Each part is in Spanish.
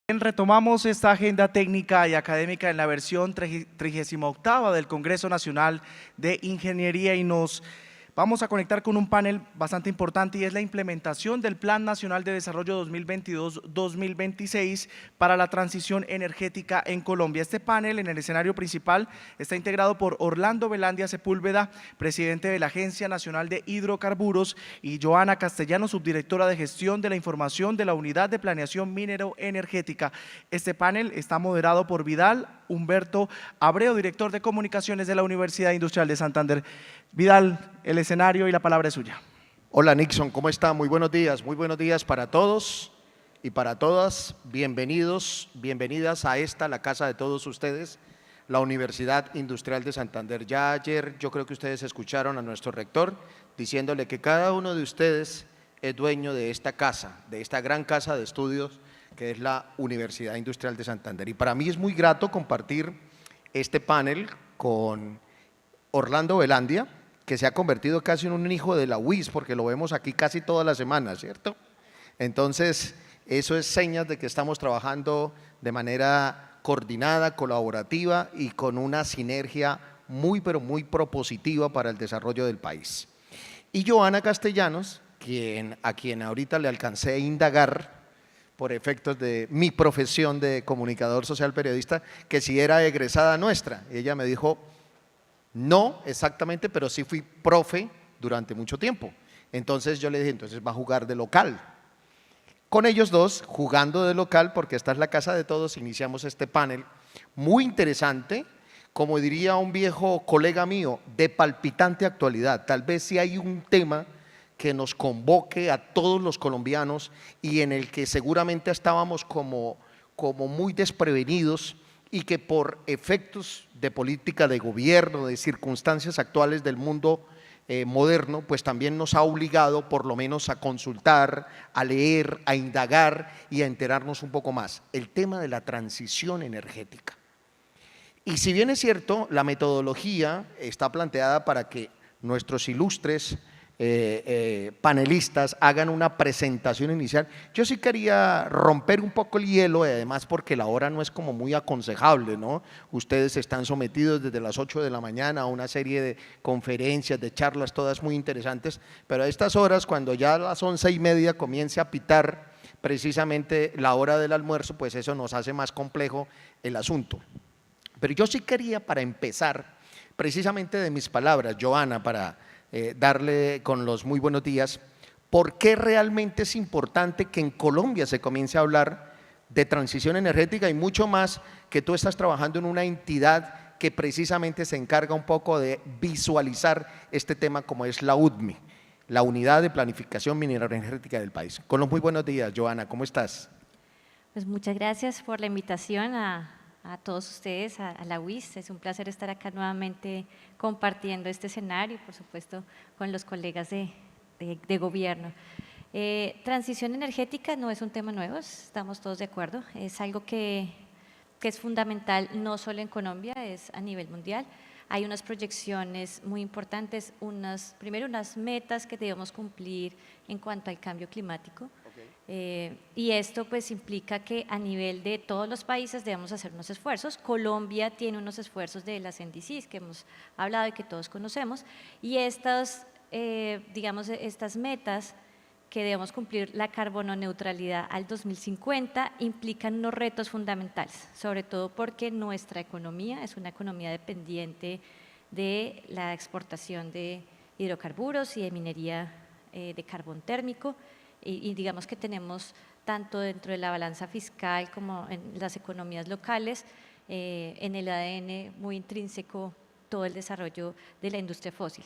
Retomamos esta agenda técnica y académica en la versión 38ª del Congreso Nacional de Ingeniería y nos vamos a conectar con un panel bastante importante y es la implementación del Plan Nacional de Desarrollo 2022-2026 para la transición energética en Colombia. Este panel en el escenario principal está integrado por Orlando Velandia Sepúlveda, presidente de la Agencia Nacional de Hidrocarburos, y Joana Castellano, subdirectora de Gestión de la Información de la Unidad de Planeación Minero-Energética. Este panel está moderado por Vidal Humberto Abreu, director de Comunicaciones de la Universidad Industrial de Santander. Vidal, el escenario y la palabra es suya. Hola Nixon, ¿cómo está? Muy buenos días para todos y para todas. Bienvenidos, bienvenidas a la casa de todos ustedes, la Universidad Industrial de Santander. Ya ayer yo creo que ustedes escucharon a nuestro rector diciéndole que cada uno de ustedes es dueño de esta casa, de esta gran casa de estudios que es la Universidad Industrial de Santander. Y para mí es muy grato compartir este panel con Orlando Velandia, que se ha convertido casi en un hijo de la UIS, porque lo vemos aquí casi todas las semanas, ¿cierto? Entonces, eso es señas de que estamos trabajando de manera coordinada, colaborativa y con una sinergia muy, pero muy propositiva para el desarrollo del país. Y Joana Castellanos, a quien ahorita le alcancé a indagar por efectos de mi profesión de comunicador social periodista, que si era egresada nuestra. Ella me dijo, no exactamente, pero sí fui profe durante mucho tiempo. Entonces yo le dije, entonces va a jugar de local. Con ellos dos, jugando de local, porque esta es la casa de todos, iniciamos este panel muy interesante, como diría un viejo colega mío, de palpitante actualidad. Tal vez si hay un tema que nos convoque a todos los colombianos y en el que seguramente estábamos como muy desprevenidos y que por efectos de política de gobierno, de circunstancias actuales del mundo moderno, pues también nos ha obligado por lo menos a consultar, a leer, a indagar y a enterarnos un poco más. El tema de la transición energética. Y si bien es cierto, la metodología está planteada para que nuestros ilustres panelistas hagan una presentación inicial. Yo sí quería romper un poco el hielo, además porque la hora no es como muy aconsejable, ¿no? Ustedes están sometidos desde las 8 de la mañana a una serie de conferencias, de charlas, todas muy interesantes, pero a estas horas, cuando ya a las 11:30 comience a pitar precisamente la hora del almuerzo, pues eso nos hace más complejo el asunto. Pero yo sí quería, para empezar, precisamente de mis palabras, Joana, para darle con los muy buenos días, ¿por qué realmente es importante que en Colombia se comience a hablar de transición energética y mucho más que tú estás trabajando en una entidad que precisamente se encarga un poco de visualizar este tema como es la UDMI, la Unidad de Planificación Minero-Energética del país? Con los muy buenos días, Joana, ¿cómo estás? Pues muchas gracias por la invitación a todos ustedes, a la UIS. Es un placer estar acá nuevamente compartiendo este escenario, por supuesto, con los colegas de gobierno. Transición energética no es un tema nuevo, estamos todos de acuerdo. Es algo que es fundamental no solo en Colombia, es a nivel mundial. Hay unas proyecciones muy importantes, primero unas metas que debemos cumplir en cuanto al cambio climático. Y esto pues implica que a nivel de todos los países debemos hacer unos esfuerzos. Colombia tiene unos esfuerzos de las NDCs que hemos hablado y que todos conocemos, y estas metas que debemos cumplir, la carbono neutralidad al 2050, implican unos retos fundamentales, sobre todo porque nuestra economía es una economía dependiente de la exportación de hidrocarburos y de minería de carbón térmico. Y digamos que tenemos tanto dentro de la balanza fiscal como en las economías locales, en el ADN muy intrínseco todo el desarrollo de la industria fósil.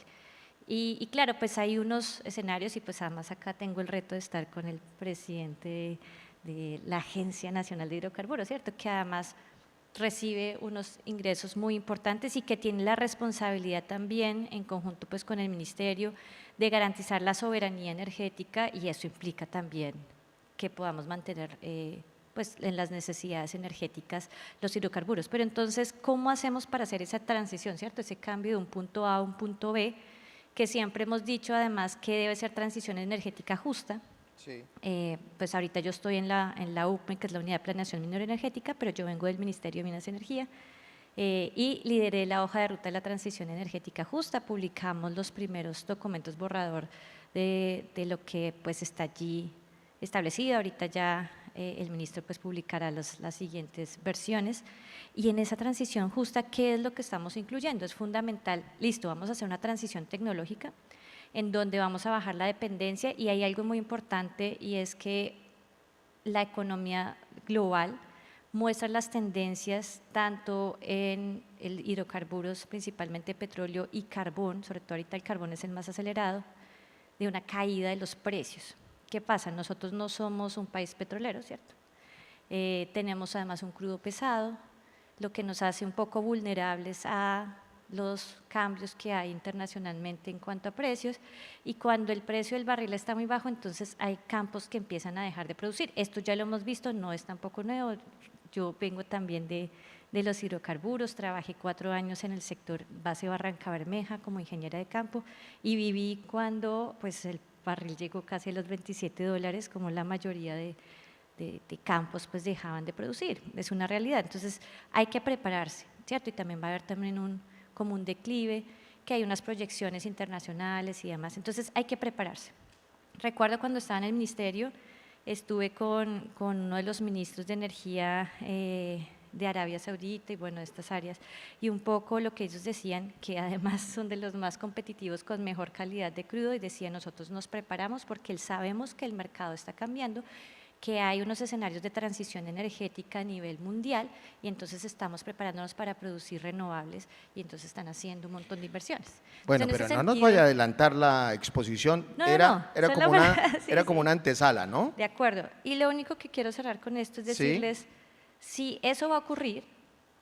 Y claro, pues hay unos escenarios y pues además acá tengo el reto de estar con el presidente de la Agencia Nacional de Hidrocarburos, ¿cierto? Que además recibe unos ingresos muy importantes y que tiene la responsabilidad también, en conjunto pues con el Ministerio, de garantizar la soberanía energética, y eso implica también que podamos mantener pues en las necesidades energéticas los hidrocarburos. Pero entonces, ¿cómo hacemos para hacer esa transición, cierto? Ese cambio de un punto A a un punto B, que siempre hemos dicho además que debe ser transición energética justa, Sí. Pues ahorita yo estoy en la UPME, que es la Unidad de Planeación Minera Energética, pero yo vengo del Ministerio de Minas y Energía, y lideré la hoja de ruta de la transición energética justa. Publicamos los primeros documentos borrador de lo que pues está allí establecido. Ahorita ya el ministro pues publicará las siguientes versiones. Y en esa transición justa, ¿qué es lo que estamos incluyendo? Es fundamental, listo, vamos a hacer una transición tecnológica en donde vamos a bajar la dependencia, y hay algo muy importante, y es que la economía global muestra las tendencias tanto en el hidrocarburos, principalmente petróleo y carbón, sobre todo ahorita el carbón es el más acelerado, de una caída de los precios. ¿Qué pasa? Nosotros no somos un país petrolero, ¿cierto? Tenemos además un crudo pesado, lo que nos hace un poco vulnerables a los cambios que hay internacionalmente en cuanto a precios, y cuando el precio del barril está muy bajo, entonces hay campos que empiezan a dejar de producir. Esto ya lo hemos visto, no es tampoco nuevo. Yo vengo también de los hidrocarburos, trabajé 4 años en el sector base Barranca Bermeja como ingeniera de campo, y viví cuando pues, el barril llegó casi a los $27, como la mayoría de campos pues dejaban de producir. Es una realidad. Entonces hay que prepararse, ¿cierto? Y también va a haber también como un declive, que hay unas proyecciones internacionales y demás. Entonces hay que prepararse. Recuerdo cuando estaba en el ministerio, estuve con uno de los ministros de energía de Arabia Saudita y bueno, de estas áreas, y un poco lo que ellos decían, que además son de los más competitivos con mejor calidad de crudo, y decían: nosotros nos preparamos porque sabemos que el mercado está cambiando, que hay unos escenarios de transición energética a nivel mundial, y entonces estamos preparándonos para producir renovables, y entonces están haciendo un montón de inversiones. Bueno, Entonces, en pero ese no nos sentido, vaya a adelantar la exposición, No, era solo como sí, era sí. como una antesala, ¿no? De acuerdo. Y lo único que quiero cerrar con esto es Sí. decirles, si eso va a ocurrir,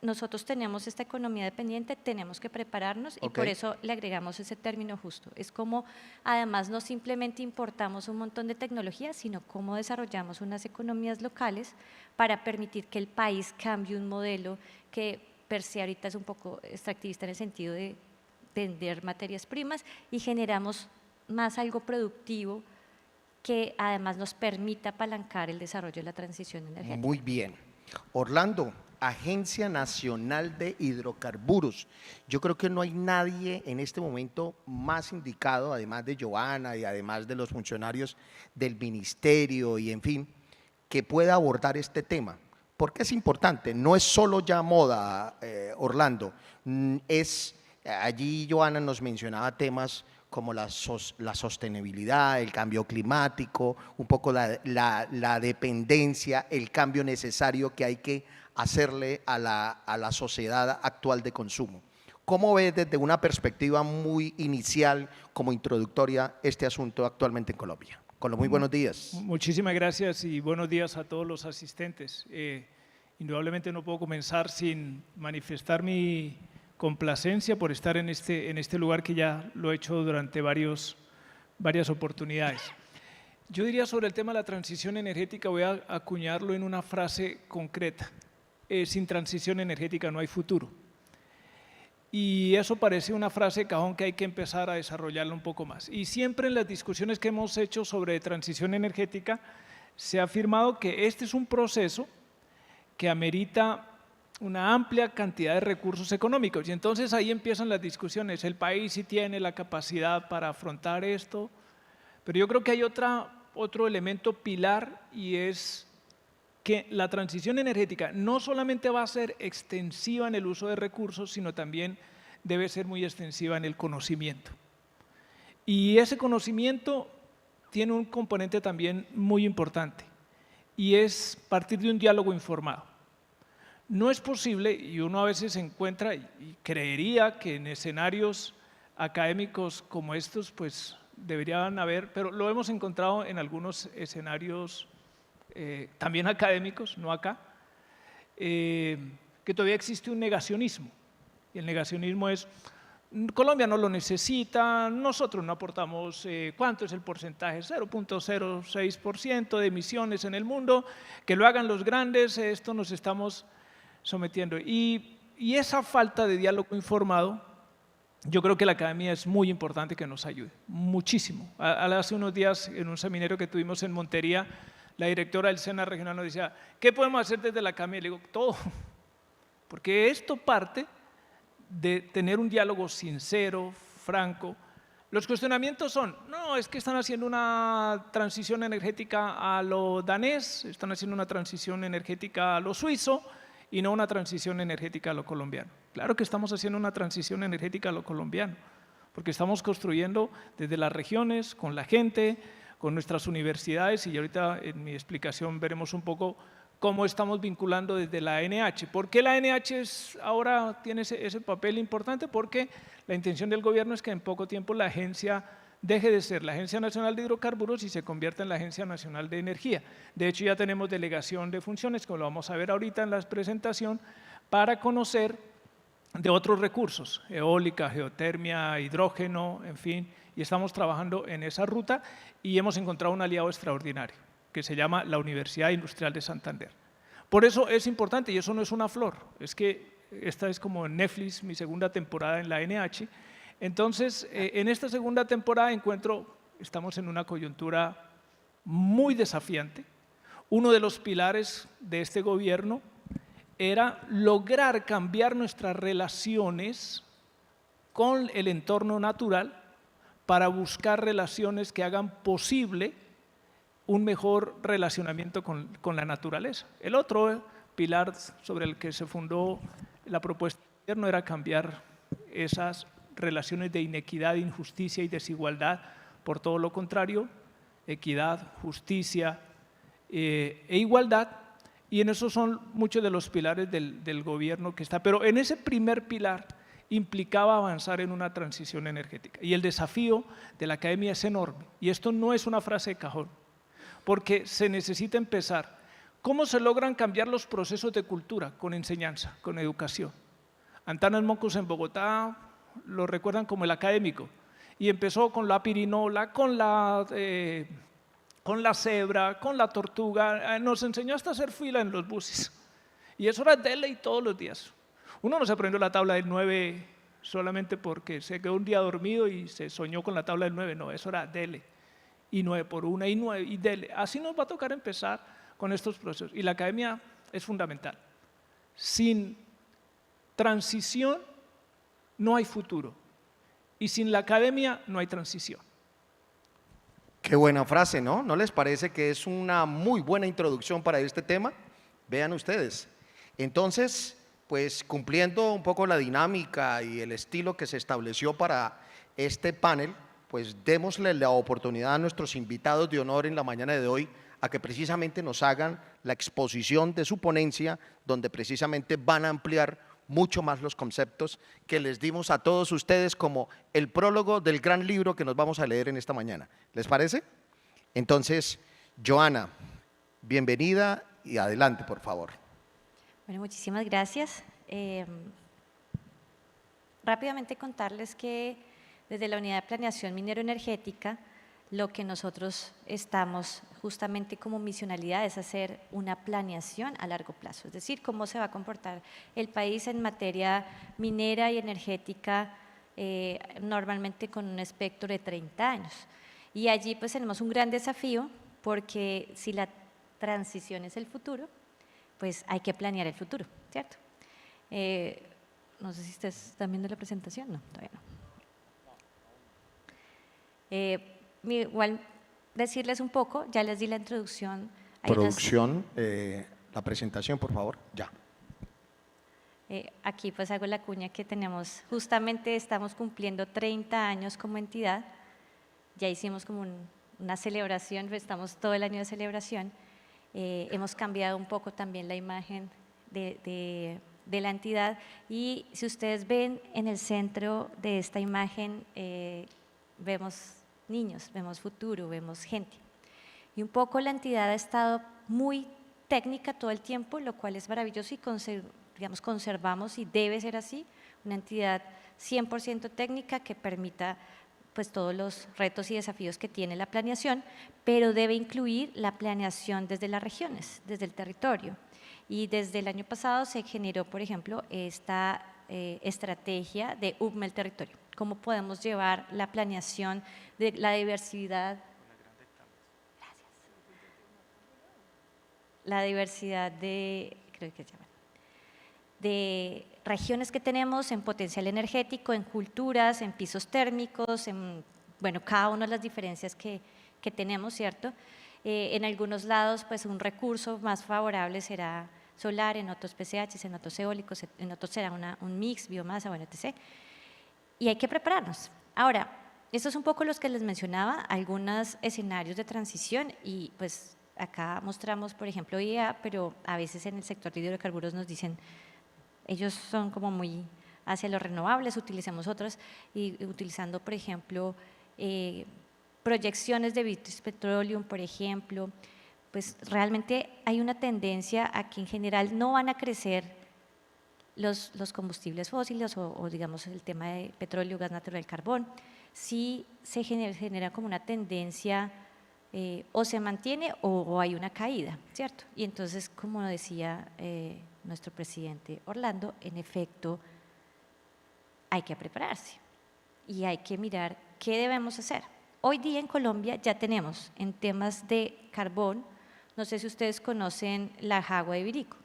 nosotros tenemos esta economía dependiente, tenemos que prepararnos, y Ok. por eso le agregamos ese término justo. Es como, además, no simplemente importamos un montón de tecnología, sino cómo desarrollamos unas economías locales para permitir que el país cambie un modelo que per se ahorita es un poco extractivista en el sentido de vender materias primas, y generamos más algo productivo que además nos permita apalancar el desarrollo de la transición energética. Muy bien. Orlando, Agencia Nacional de Hidrocarburos. Yo creo que no hay nadie en este momento más indicado, además de Joana y además de los funcionarios del ministerio y en fin, que pueda abordar este tema. Porque es importante, no es solo ya moda, Orlando, allí Joana nos mencionaba temas como la sostenibilidad, el cambio climático, un poco la dependencia, el cambio necesario que hay que hacerle a la sociedad actual de consumo. ¿Cómo ves desde una perspectiva muy inicial, como introductoria, este asunto actualmente en Colombia? Con los muy buenos días. Muchísimas gracias y buenos días a todos los asistentes. Indudablemente no puedo comenzar sin manifestar mi complacencia por estar en este lugar, que ya lo he hecho durante varias oportunidades. Yo diría sobre el tema de la transición energética, voy a acuñarlo en una frase concreta: sin transición energética no hay futuro. Y eso parece una frase de cajón que hay que empezar a desarrollarla un poco más. Y siempre en las discusiones que hemos hecho sobre transición energética se ha afirmado que este es un proceso que amerita una amplia cantidad de recursos económicos, y entonces ahí empiezan las discusiones. El país sí tiene la capacidad para afrontar esto, pero yo creo que hay otro elemento pilar, y es que la transición energética no solamente va a ser extensiva en el uso de recursos, sino también debe ser muy extensiva en el conocimiento. Y ese conocimiento tiene un componente también muy importante, y es partir de un diálogo informado. No es posible, y uno a veces se encuentra, y creería que en escenarios académicos como estos, pues deberían haber, pero lo hemos encontrado en algunos escenarios también académicos, no acá, que todavía existe un negacionismo. Y el negacionismo es: Colombia no lo necesita, nosotros no aportamos, ¿cuánto es el porcentaje? 0.06% de emisiones en el mundo, que lo hagan los grandes, esto nos estamos sometiendo. Y esa falta de diálogo informado yo creo que la academia es muy importante que nos ayude, muchísimo. Hace unos días, en un seminario que tuvimos en Montería, la directora del SENA regional nos decía, ¿qué podemos hacer desde la academia? Le digo, todo, porque esto parte de tener un diálogo sincero, franco. Los cuestionamientos son, no, es que están haciendo una transición energética a lo danés, están haciendo una transición energética a lo suizo y no una transición energética a lo colombiano. Claro que estamos haciendo una transición energética a lo colombiano, porque estamos construyendo desde las regiones, con la gente, con nuestras universidades, y ahorita en mi explicación veremos un poco cómo estamos vinculando desde la ANH. ¿Por qué la ANH ahora tiene ese papel importante? Porque la intención del gobierno es que en poco tiempo la agencia deje de ser la Agencia Nacional de Hidrocarburos y se convierta en la Agencia Nacional de Energía. De hecho, ya tenemos delegación de funciones, como lo vamos a ver ahorita en la presentación, para conocer de otros recursos, eólica, geotermia, hidrógeno, en fin, y estamos trabajando en esa ruta y hemos encontrado un aliado extraordinario, que se llama la Universidad Industrial de Santander. Por eso es importante, y eso no es una flor, es que esta es como en Netflix, mi segunda temporada en la ANH. Entonces, en esta segunda temporada estamos en una coyuntura muy desafiante. Uno de los pilares de este gobierno era lograr cambiar nuestras relaciones con el entorno natural para buscar relaciones que hagan posible un mejor relacionamiento con la naturaleza. El otro pilar sobre el que se fundó la propuesta del gobierno era cambiar esas relaciones de inequidad, injusticia y desigualdad por todo lo contrario, equidad, justicia e igualdad, y en eso son muchos de los pilares del gobierno que está. Pero en ese primer pilar implicaba avanzar en una transición energética, y el desafío de la academia es enorme, y esto no es una frase de cajón, porque se necesita empezar. ¿Cómo se logran cambiar los procesos de cultura? Con enseñanza, con educación. Antanas Mocus en Bogotá lo recuerdan como el académico, y empezó con la pirinola, con la cebra, con la tortuga, nos enseñó hasta hacer fila en los buses, y eso era de ley todos los días. Uno no se aprendió la tabla del 9 solamente porque se quedó un día dormido y se soñó con la tabla del 9, no, eso era dele, y 9 por 1, y 9, y dele. Así nos va a tocar empezar con estos procesos, y la academia es fundamental. Sin transición no hay futuro, y sin la academia no hay transición. Qué buena frase, ¿no? ¿No les parece que es una muy buena introducción para este tema? Vean ustedes. Entonces, pues cumpliendo un poco la dinámica y el estilo que se estableció para este panel, pues démosle la oportunidad a nuestros invitados de honor en la mañana de hoy a que precisamente nos hagan la exposición de su ponencia, donde precisamente van a ampliar mucho más los conceptos que les dimos a todos ustedes como el prólogo del gran libro que nos vamos a leer en esta mañana. ¿Les parece? Entonces, Joana, bienvenida y adelante, por favor. Bueno, muchísimas gracias. Rápidamente contarles que desde la Unidad de Planeación Minero-Energética, lo que nosotros estamos justamente como misionalidad es hacer una planeación a largo plazo, es decir, cómo se va a comportar el país en materia minera y energética, normalmente con un espectro de 30 años. Y allí pues tenemos un gran desafío, porque si la transición es el futuro, pues hay que planear el futuro, ¿cierto? No sé si ustedes están viendo la presentación, no, todavía no. Igual decirles un poco, ya les di la introducción. Producción, la presentación, por favor, ya. Aquí pues hago la cuña que tenemos, justamente estamos cumpliendo 30 años como entidad, ya hicimos como una celebración, estamos todo el año de celebración, hemos cambiado un poco también la imagen de la entidad, y si ustedes ven en el centro de esta imagen, vemos niños, vemos futuro, vemos gente. Y un poco la entidad ha estado muy técnica todo el tiempo, lo cual es maravilloso, y conservamos, y debe ser así, una entidad 100% técnica que permita pues todos los retos y desafíos que tiene la planeación, pero debe incluir la planeación desde las regiones, desde el territorio. Y desde el año pasado se generó, por ejemplo, esta estrategia de UPME el territorio. cómo podemos llevar la planeación de la diversidad, la diversidad de, creo que se llama, de regiones que tenemos en potencial energético, en culturas, en pisos térmicos, en, bueno, cada una de las diferencias que tenemos, ¿cierto? En algunos lados, pues un recurso más favorable será solar, en otros PCHs, en otros eólicos, en otros será un mix, biomasa, bueno, etc. Y hay que prepararnos. Ahora, estos son un poco los que les mencionaba, algunos escenarios de transición y pues acá mostramos, por ejemplo, IEA, pero a veces en el sector de hidrocarburos nos dicen, ellos son como muy hacia los renovables, utilicemos otros, y utilizando, por ejemplo, proyecciones de British Petroleum, por ejemplo, pues realmente hay una tendencia a que en general no van a crecer los combustibles fósiles o digamos el tema de petróleo, gas natural, carbón. Sí se genera como una tendencia o se mantiene o hay una caída, ¿cierto? Y entonces, como decía nuestro presidente Orlando, en efecto, hay que prepararse y hay que mirar qué debemos hacer. Hoy día en Colombia ya tenemos en temas de carbón, no sé si ustedes conocen la Jagua de Ibirico,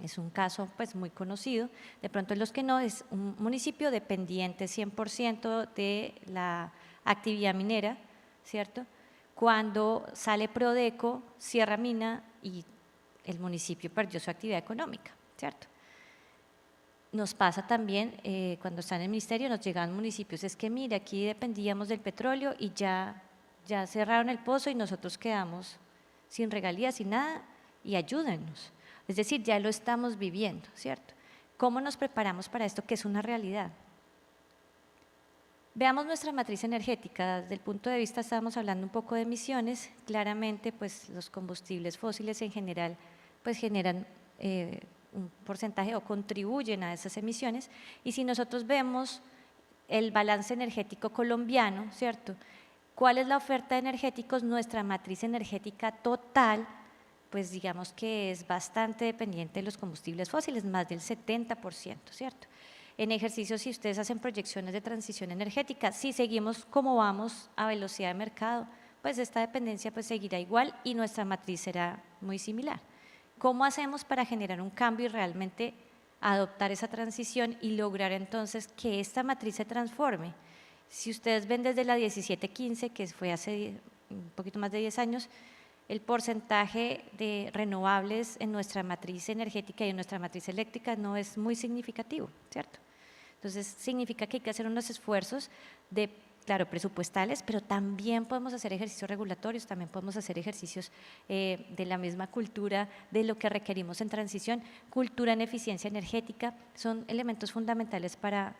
es un caso pues muy conocido, de pronto los que no, es un municipio dependiente 100% de la actividad minera, ¿cierto? Cuando sale Prodeco, cierra mina y el municipio perdió su actividad económica, ¿cierto? Nos pasa también cuando está en el ministerio, nos llegan municipios, es que mira, aquí dependíamos del petróleo y ya cerraron el pozo y nosotros quedamos sin regalías, sin nada, y ayúdennos. Es decir, ya lo estamos viviendo, ¿cierto? ¿Cómo nos preparamos para esto que es una realidad? Veamos nuestra matriz energética. Desde el punto de vista, estábamos hablando un poco de emisiones, claramente pues los combustibles fósiles en general pues generan un porcentaje o contribuyen a esas emisiones, y si nosotros vemos el balance energético colombiano, ¿cierto? ¿Cuál es la oferta de energéticos? Nuestra matriz energética total, pues digamos que es bastante dependiente de los combustibles fósiles, más del 70%, ¿cierto? En ejercicios, si ustedes hacen proyecciones de transición energética, si seguimos como vamos a velocidad de mercado, pues esta dependencia pues seguirá igual y nuestra matriz será muy similar. ¿Cómo hacemos para generar un cambio y realmente adoptar esa transición y lograr entonces que esta matriz se transforme? Si ustedes ven desde la 1715, que fue hace un poquito más de 10 años, el porcentaje de renovables en nuestra matriz energética y en nuestra matriz eléctrica no es muy significativo, ¿cierto? Entonces, significa que hay que hacer unos esfuerzos claro, presupuestales, pero también podemos hacer ejercicios regulatorios, también podemos hacer ejercicios de la misma cultura de lo que requerimos en transición, cultura en eficiencia energética, son elementos fundamentales para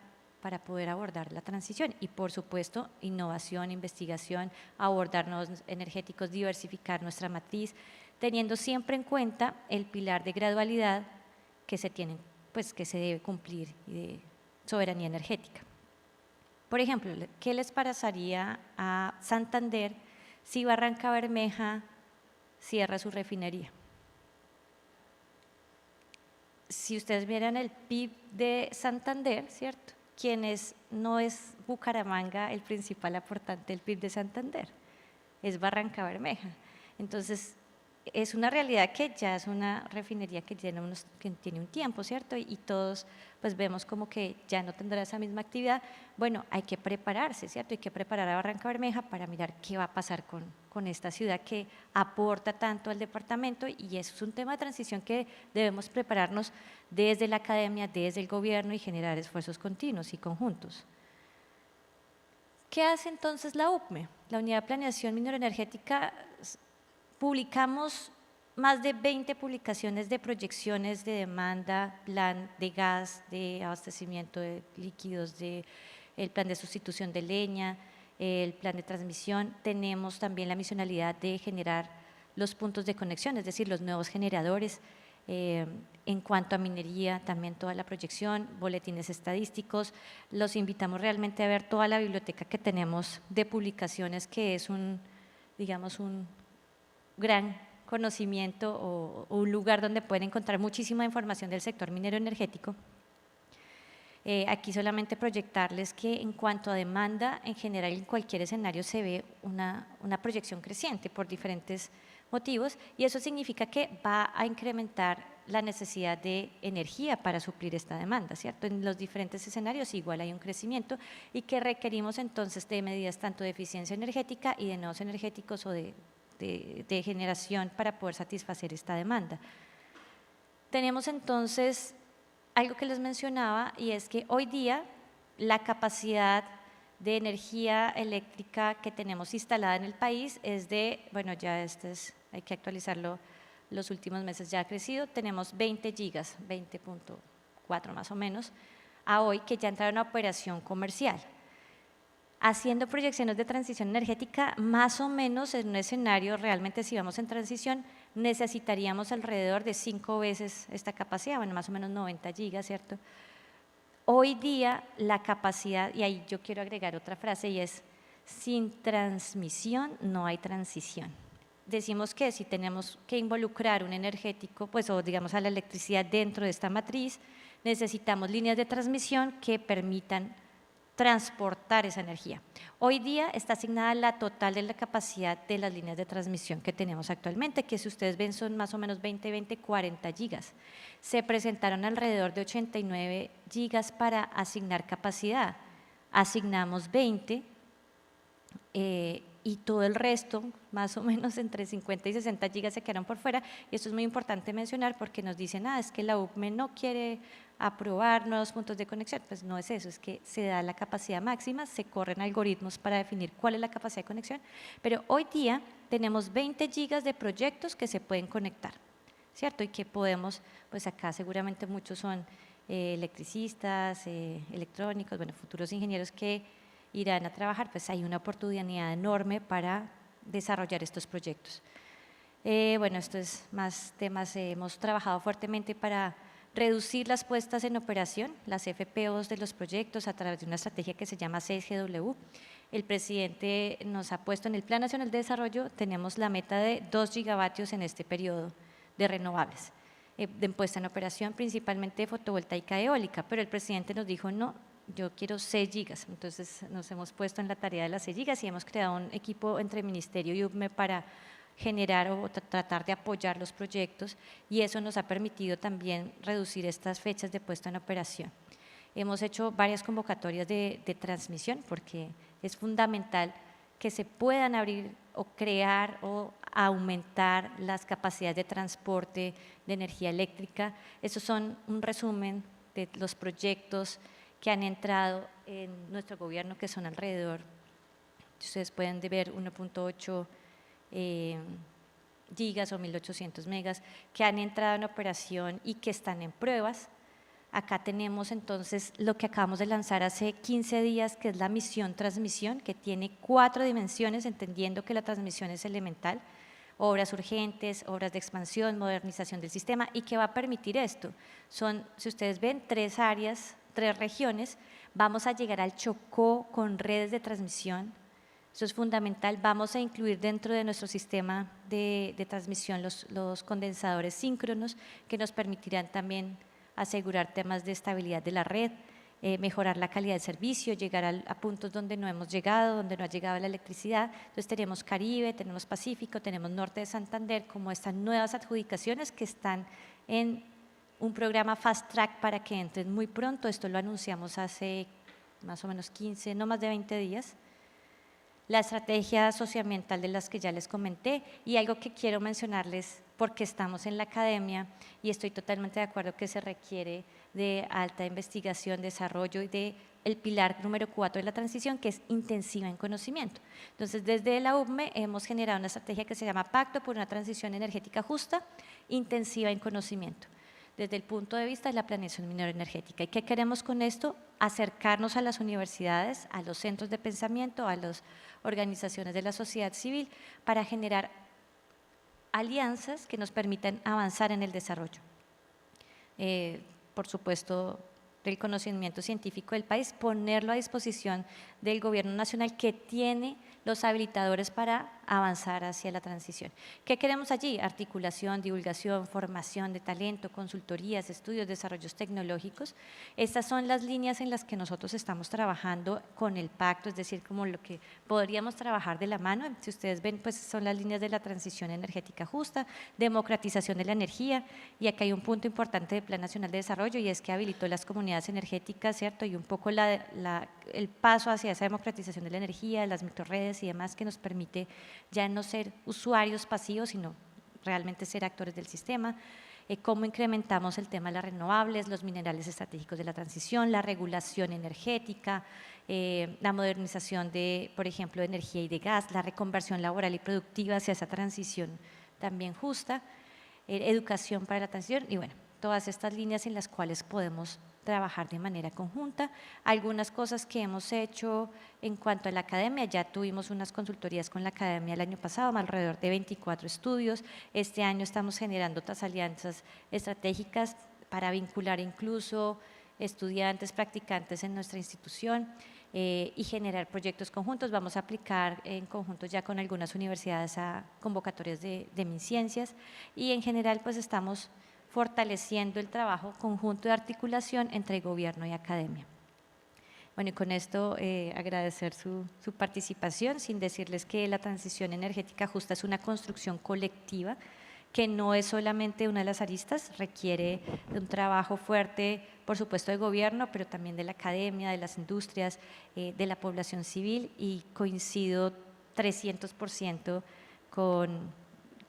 poder abordar la transición y por supuesto innovación, investigación, abordar nuevos energéticos, diversificar nuestra matriz, teniendo siempre en cuenta el pilar de gradualidad que se debe cumplir y de soberanía energética. Por ejemplo, ¿qué les pasaría a Santander si Barranca Bermeja cierra su refinería? Si ustedes vieran el PIB de Santander, ¿cierto? No es Bucaramanga el principal aportante del PIB de Santander, es Barranca Bermeja. Entonces, es una realidad que ya es una refinería que tiene un tiempo, ¿cierto? Y todos pues vemos como que ya no tendrá esa misma actividad. Bueno, hay que prepararse, ¿cierto? Hay que preparar a Barranca Bermeja para mirar qué va a pasar con esta ciudad que aporta tanto al departamento, y eso es un tema de transición que debemos prepararnos desde la academia, desde el gobierno y generar esfuerzos continuos y conjuntos. ¿Qué hace entonces la UPME? La Unidad de Planeación Minero-Energética. Publicamos más de 20 publicaciones de proyecciones de demanda, plan de gas, de abastecimiento de líquidos, el plan de sustitución de leña, el plan de transmisión. Tenemos también la misionalidad de generar los puntos de conexión, es decir, los nuevos generadores. En cuanto a minería, también toda la proyección, boletines estadísticos. Los invitamos realmente a ver toda la biblioteca que tenemos de publicaciones, que es un gran conocimiento o un lugar donde pueden encontrar muchísima información del sector minero energético. Aquí solamente proyectarles que en cuanto a demanda, en general en cualquier escenario se ve una proyección creciente por diferentes motivos y eso significa que va a incrementar la necesidad de energía para suplir esta demanda, ¿cierto? En los diferentes escenarios igual hay un crecimiento y que requerimos entonces de medidas tanto de eficiencia energética y de nodos energéticos o de generación para poder satisfacer esta demanda. Tenemos entonces algo que les mencionaba y es que hoy día la capacidad de energía eléctrica que tenemos instalada en el país es de, bueno, ya hay que actualizarlo, los últimos meses ya ha crecido, tenemos 20 gigas, 20.4 más o menos, a hoy que ya entraron a operación comercial. Haciendo proyecciones de transición energética, más o menos en un escenario, realmente si vamos en transición, necesitaríamos alrededor de 5 veces esta capacidad, bueno, más o menos 90 gigas, ¿cierto? Hoy día la capacidad, y ahí yo quiero agregar otra frase y es, sin transmisión no hay transición. Decimos que si tenemos que involucrar un energético, pues o digamos a la electricidad dentro de esta matriz, necesitamos líneas de transmisión que permitan transportar esa energía. Hoy día está asignada la total de la capacidad de las líneas de transmisión que tenemos actualmente, que si ustedes ven son más o menos 40 gigas. Se presentaron alrededor de 89 gigas para asignar capacidad. Asignamos 20 y todo el resto, más o menos entre 50 y 60 gigas se quedaron por fuera y esto es muy importante mencionar porque nos dicen, es que la UPME no quiere aprobar nuevos puntos de conexión, pues no es eso, es que se da la capacidad máxima, se corren algoritmos para definir cuál es la capacidad de conexión, pero hoy día tenemos 20 gigas de proyectos que se pueden conectar, ¿cierto? Y que podemos, pues acá seguramente muchos son electricistas, electrónicos, bueno, futuros ingenieros que irán a trabajar, pues hay una oportunidad enorme para desarrollar estos proyectos. Bueno, esto es más temas, hemos trabajado fuertemente para reducir las puestas en operación, las FPOs de los proyectos a través de una estrategia que se llama 6GW. El presidente nos ha puesto en el Plan Nacional de Desarrollo, tenemos la meta de 2 gigavatios en este periodo de renovables, de puesta en operación principalmente fotovoltaica eólica, pero el presidente nos dijo no, yo quiero 6 gigas, entonces nos hemos puesto en la tarea de las 6 gigas y hemos creado un equipo entre Ministerio y UPME para generar o tratar de apoyar los proyectos y eso nos ha permitido también reducir estas fechas de puesta en operación. Hemos hecho varias convocatorias de transmisión porque es fundamental que se puedan abrir o crear o aumentar las capacidades de transporte de energía eléctrica. Esos son un resumen de los proyectos que han entrado en nuestro gobierno, que son alrededor, ustedes pueden ver 1.8 gigas o 1800 megas, que han entrado en operación y que están en pruebas. Acá tenemos entonces lo que acabamos de lanzar hace 15 días, que es la misión transmisión, que tiene 4 dimensiones, entendiendo que la transmisión es elemental, obras urgentes, obras de expansión, modernización del sistema, y que va a permitir esto. Son, si ustedes ven, 3 áreas, 3 regiones, vamos a llegar al Chocó con redes de transmisión, eso es fundamental, vamos a incluir dentro de nuestro sistema de transmisión los condensadores síncronos que nos permitirán también asegurar temas de estabilidad de la red, mejorar la calidad del servicio, llegar a puntos donde no hemos llegado, donde no ha llegado la electricidad. Entonces tenemos Caribe, tenemos Pacífico, tenemos Norte de Santander como estas nuevas adjudicaciones que están en un programa Fast Track para que entren muy pronto. Esto lo anunciamos hace más o menos 15, no más de 20 días. La estrategia socioambiental de las que ya les comenté y algo que quiero mencionarles porque estamos en la academia y estoy totalmente de acuerdo que se requiere de alta investigación, desarrollo y de el pilar número 4 de la transición, que es intensiva en conocimiento. Entonces, desde la UPME hemos generado una estrategia que se llama Pacto por una transición energética justa, intensiva en conocimiento, desde el punto de vista de la planeación minera energética. ¿Y qué queremos con esto? Acercarnos a las universidades, a los centros de pensamiento, a las organizaciones de la sociedad civil, para generar alianzas que nos permitan avanzar en el desarrollo. Por supuesto, del conocimiento científico del país, ponerlo a disposición del gobierno nacional que tiene los habilitadores para avanzar hacia la transición. ¿Qué queremos allí? Articulación, divulgación, formación de talento, consultorías, estudios, desarrollos tecnológicos. Estas son las líneas en las que nosotros estamos trabajando con el pacto, es decir, como lo que podríamos trabajar de la mano. Si ustedes ven, pues son las líneas de la transición energética justa, democratización de la energía, y acá hay un punto importante del Plan Nacional de Desarrollo, y es que habilitó las comunidades energéticas, ¿cierto? Y un poco el paso hacia esa democratización de la energía, las microredes y demás, que nos permite ya no ser usuarios pasivos, sino realmente ser actores del sistema. Cómo incrementamos el tema de las renovables, los minerales estratégicos de la transición, la regulación energética, la modernización de, por ejemplo, de energía y de gas, la reconversión laboral y productiva hacia esa transición también justa, educación para la transición, y bueno, todas estas líneas en las cuales podemos trabajar de manera conjunta. Algunas cosas que hemos hecho en cuanto a la academia, ya tuvimos unas consultorías con la academia el año pasado, alrededor de 24 estudios. Este año estamos generando otras alianzas estratégicas para vincular incluso estudiantes, practicantes en nuestra institución y generar proyectos conjuntos. Vamos a aplicar en conjunto ya con algunas universidades a convocatorias de MinCiencias, y en general pues estamos fortaleciendo el trabajo conjunto de articulación entre gobierno y academia. Bueno, y con esto agradecer su participación, sin decirles que la transición energética justa es una construcción colectiva, que no es solamente una de las aristas, requiere de un trabajo fuerte, por supuesto, de gobierno, pero también de la academia, de las industrias, de la población civil, y coincido 300% con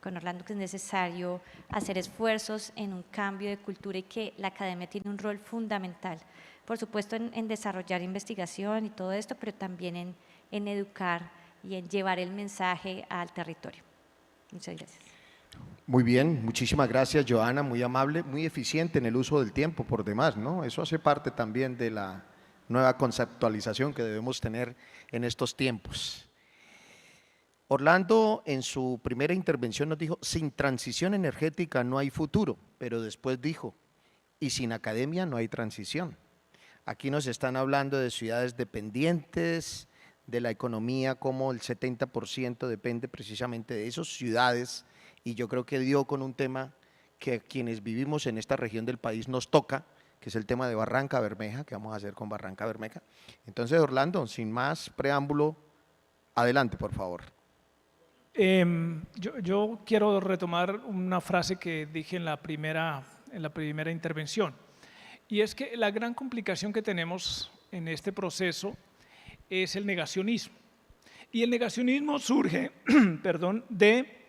Orlando, que es necesario hacer esfuerzos en un cambio de cultura y que la academia tiene un rol fundamental, por supuesto en desarrollar investigación y todo esto, pero también en educar y en llevar el mensaje al territorio. Muchas gracias. Muy bien, muchísimas gracias, Joana, muy amable, muy eficiente en el uso del tiempo por demás, ¿no? Eso hace parte también de la nueva conceptualización que debemos tener en estos tiempos. Orlando en su primera intervención nos dijo, sin transición energética no hay futuro, pero después dijo, y sin academia no hay transición. Aquí nos están hablando de ciudades dependientes, de la economía, como el 70% depende precisamente de esas ciudades, y yo creo que dio con un tema que quienes vivimos en esta región del país nos toca, que es el tema de Barranca Bermeja, que vamos a hacer con Barranca Bermeja. Entonces, Orlando, sin más preámbulo, adelante, por favor. Yo quiero retomar una frase que dije en la primera intervención, y es que la gran complicación que tenemos en este proceso es el negacionismo. Y el negacionismo surge de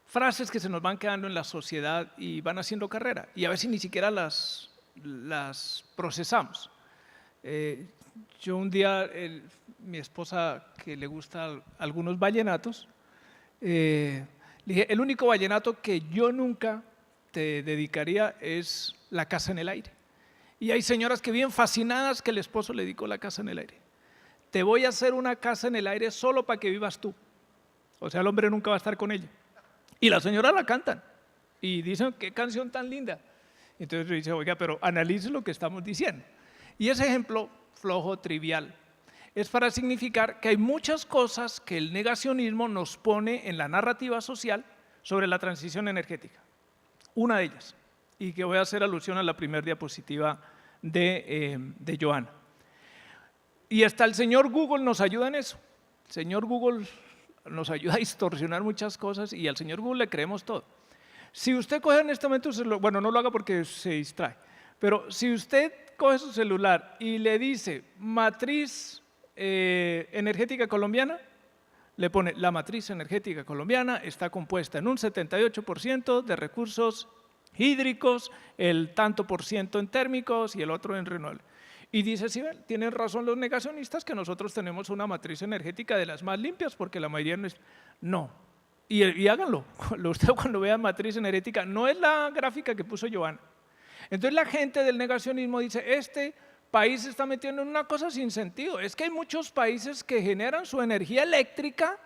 frases que se nos van quedando en la sociedad y van haciendo carrera, y a veces ni siquiera las procesamos. Yo un día, mi esposa, que le gustan algunos vallenatos, le dije, el único vallenato que yo nunca te dedicaría es La casa en el aire. Y hay señoras que viven fascinadas que el esposo le dedicó La casa en el aire. Te voy a hacer una casa en el aire solo para que vivas tú. O sea, el hombre nunca va a estar con ella. Y las señoras la cantan y dicen, qué canción tan linda. Entonces yo dice, oiga, pero analice lo que estamos diciendo. Y ese ejemplo flojo, trivial, es para significar que hay muchas cosas que el negacionismo nos pone en la narrativa social sobre la transición energética. Una de ellas, y que voy a hacer alusión a la primera diapositiva de Joana. Y hasta el señor Google nos ayuda en eso. El señor Google nos ayuda a distorsionar muchas cosas y al señor Google le creemos todo. Si usted coge en este momento, bueno, no lo haga porque se distrae, pero si usted coge su celular y le dice matriz energética colombiana, le pone la matriz energética colombiana está compuesta en un 78% de recursos hídricos, el tanto por ciento en térmicos y el otro en renovables. Y dice, sí, tienen razón los negacionistas que nosotros tenemos una matriz energética de las más limpias porque la mayoría no es… No. Y háganlo. Usted cuando vea matriz energética, no es la gráfica que puso Joana. Entonces la gente del negacionismo dice, este país se está metiendo en una cosa sin sentido. Es que hay muchos países que generan su energía eléctrica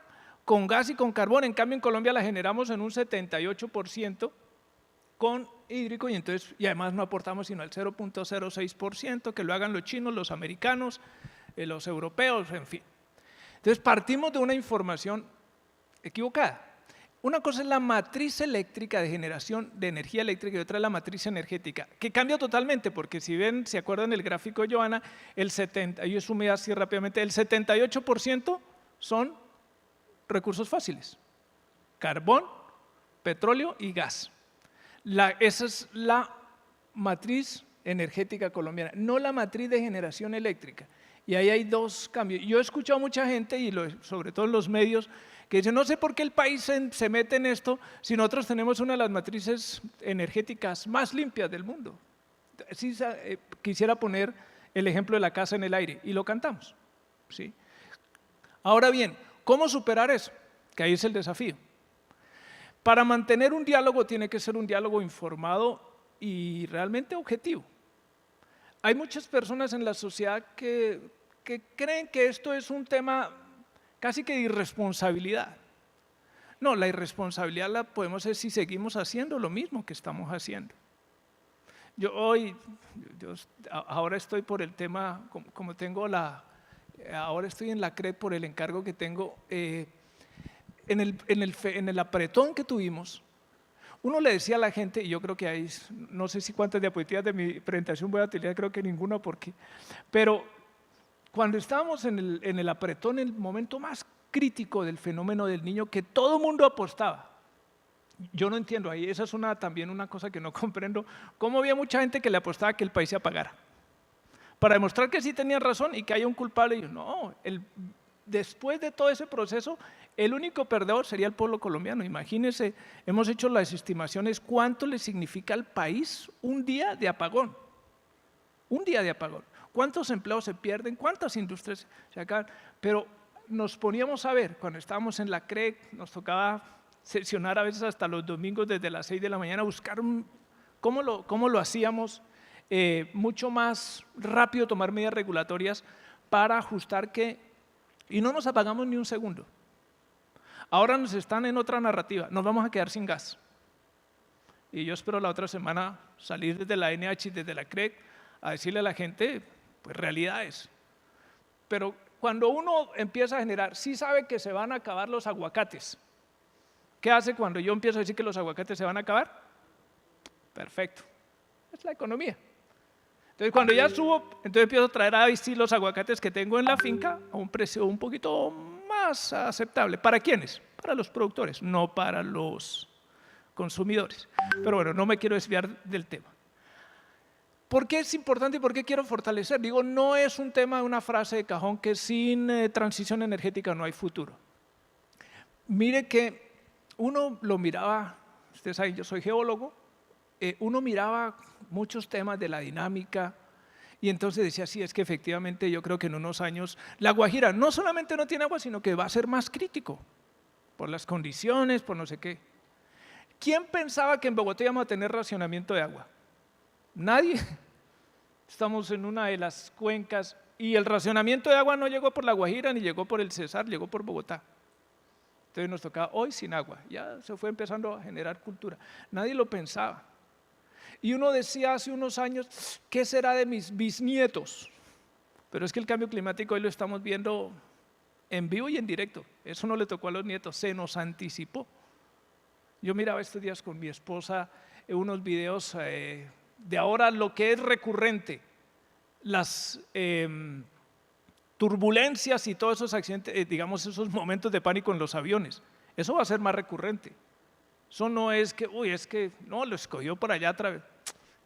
con gas y con carbón. En cambio, en Colombia la generamos en un 78% con hídrico y además no aportamos sino al 0.06%, que lo hagan los chinos, los americanos, los europeos, en fin. Entonces partimos de una información equivocada. Una cosa es la matriz eléctrica de generación de energía eléctrica y otra es la matriz energética, que cambia totalmente, porque si ven, se acuerdan del gráfico de Joana, yo sumé así rápidamente, el 78% son recursos fáciles, carbón, petróleo y gas. Esa es la matriz energética colombiana, no la matriz de generación eléctrica. Y ahí hay dos cambios. Yo he escuchado a mucha gente, y sobre todo en los medios, que dicen, no sé por qué el país se mete en esto si nosotros tenemos una de las matrices energéticas más limpias del mundo. Sí, quisiera poner el ejemplo de la casa en el aire, y lo cantamos. ¿Sí? Ahora bien, ¿cómo superar eso? Que ahí es el desafío. Para mantener un diálogo tiene que ser un diálogo informado y realmente objetivo. Hay muchas personas en la sociedad que creen que esto es un tema casi que de irresponsabilidad. No, la irresponsabilidad la podemos hacer si seguimos haciendo lo mismo que estamos haciendo. Ahora estoy por el tema, como tengo ahora estoy en la CRED por el encargo que tengo, en el apretón que tuvimos, uno le decía a la gente, y yo creo que hay, no sé si cuántas diapositivas de mi presentación voy a utilizar, creo que ninguna, pero cuando estábamos en el apretón, en el momento más crítico del fenómeno del niño, que todo el mundo apostaba, yo no entiendo, ahí esa es también una cosa que no comprendo, cómo había mucha gente que le apostaba que el país se apagara, para demostrar que sí tenían razón y que haya un culpable. Y yo, no, después de todo ese proceso, el único perdedor sería el pueblo colombiano. Imagínense, hemos hecho las estimaciones, cuánto le significa al país un día de apagón. Un día de apagón. ¿Cuántos empleos se pierden? ¿Cuántas industrias se acaban? Pero nos poníamos a ver, cuando estábamos en la CREC, nos tocaba sesionar a veces hasta los domingos desde las 6 de la mañana, buscar cómo lo hacíamos mucho más rápido, tomar medidas regulatorias para ajustar y no nos apagamos ni un segundo. Ahora nos están en otra narrativa, nos vamos a quedar sin gas. Y yo espero la otra semana salir desde la NH y desde la CREC a decirle a la gente, pues realidades. Pero cuando uno empieza a generar, sí sabe que se van a acabar los aguacates. ¿Qué hace cuando yo empiezo a decir que los aguacates se van a acabar? Perfecto, es la economía. Entonces cuando ya subo, entonces empiezo a traer a vestir los aguacates que tengo en la finca a un precio un poquito más aceptable. ¿Para quiénes? Para los productores, no para los consumidores. Pero bueno, no me quiero desviar del tema. ¿Por qué es importante y por qué quiero fortalecer? Digo, no es un tema de una frase de cajón que sin transición energética no hay futuro. Mire que uno lo miraba, ustedes saben, yo soy geólogo, uno miraba muchos temas de la dinámica y entonces decía, sí, es que efectivamente yo creo que en unos años La Guajira no solamente no tiene agua, sino que va a ser más crítico por las condiciones, por no sé qué. ¿Quién pensaba que en Bogotá íbamos a tener racionamiento de agua? Nadie. Estamos en una de las cuencas y el racionamiento de agua no llegó por La Guajira ni llegó por el Cesar, llegó por Bogotá. Entonces nos tocaba hoy sin agua, ya se fue empezando a generar cultura. Nadie lo pensaba. Y uno decía hace unos años, ¿qué será de mis bisnietos? Pero es que el cambio climático hoy lo estamos viendo en vivo y en directo. Eso no le tocó a los nietos, se nos anticipó. Yo miraba estos días con mi esposa unos videos de ahora lo que es recurrente, las turbulencias y todos esos accidentes, digamos esos momentos de pánico en los aviones. Eso va a ser más recurrente. Eso no es que, es que no, lo escogió por allá otra vez.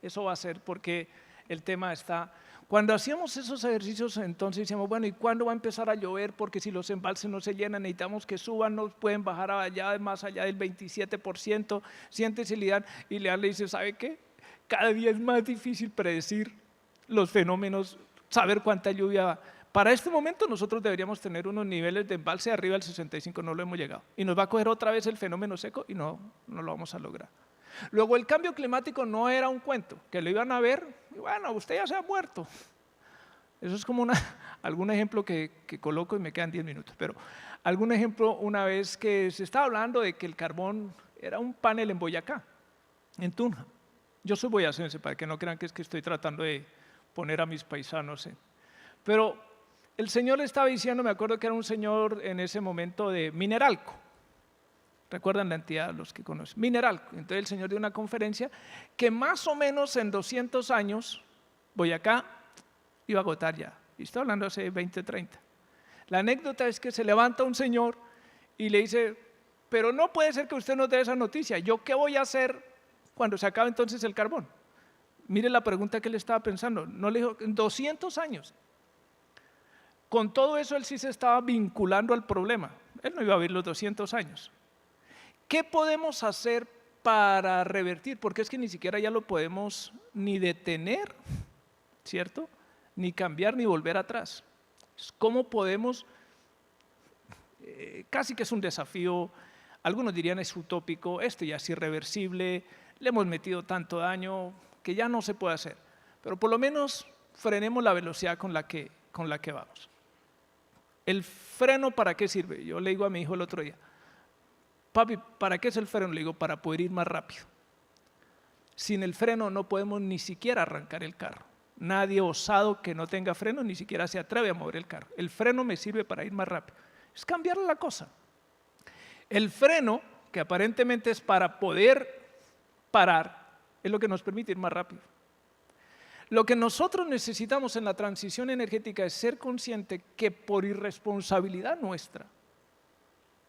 Eso va a ser porque el tema está. Cuando hacíamos esos ejercicios, entonces decíamos, bueno, ¿y cuándo va a empezar a llover? Porque si los embalses no se llenan, necesitamos que suban, no pueden bajar allá, más allá del 27%. Siéntese Lidan, y Lidan le dice, ¿sabe qué? Cada día es más difícil predecir los fenómenos, saber cuánta lluvia va. Para este momento nosotros deberíamos tener unos niveles de embalse arriba del 65, no lo hemos llegado. Y nos va a coger otra vez el fenómeno seco y no lo vamos a lograr. Luego el cambio climático no era un cuento, que lo iban a ver y bueno, usted ya se ha muerto. Eso es como algún ejemplo que coloco y me quedan 10 minutos, pero algún ejemplo una vez que se estaba hablando de que el carbón era un panel en Boyacá, en Tunja. Yo soy boyacense, para que no crean que es que estoy tratando de poner a mis paisanos. Pero el señor estaba diciendo, me acuerdo que era un señor en ese momento de Mineralco. ¿Recuerdan la entidad, los que conocen? Mineralco. Entonces el señor dio una conferencia que más o menos en 200 años, Boyacá iba a agotar ya. Y estoy hablando hace 20, 30. La anécdota es que se levanta un señor y le dice, pero no puede ser que usted nos dé esa noticia. ¿Yo qué voy a hacer cuando se acabe entonces el carbón? Mire la pregunta que él estaba pensando. No le dijo, en 200 años. Con todo eso él sí se estaba vinculando al problema. Él no iba a vivir los 200 años. ¿Qué podemos hacer para revertir? Porque es que ni siquiera ya lo podemos ni detener, ¿cierto? Ni cambiar, ni volver atrás. ¿Cómo podemos? Casi que es un desafío, algunos dirían es utópico, esto ya es irreversible, le hemos metido tanto daño que ya no se puede hacer. Pero por lo menos frenemos la velocidad con la que vamos. ¿El freno para qué sirve? Yo le digo a mi hijo el otro día, papi, ¿para qué es el freno? Le digo, para poder ir más rápido. Sin el freno no podemos ni siquiera arrancar el carro. Nadie osado que no tenga freno ni siquiera se atreve a mover el carro. El freno me sirve para ir más rápido. Es cambiar la cosa. El freno, que aparentemente es para poder parar, es lo que nos permite ir más rápido. Lo que nosotros necesitamos en la transición energética es ser consciente que por irresponsabilidad nuestra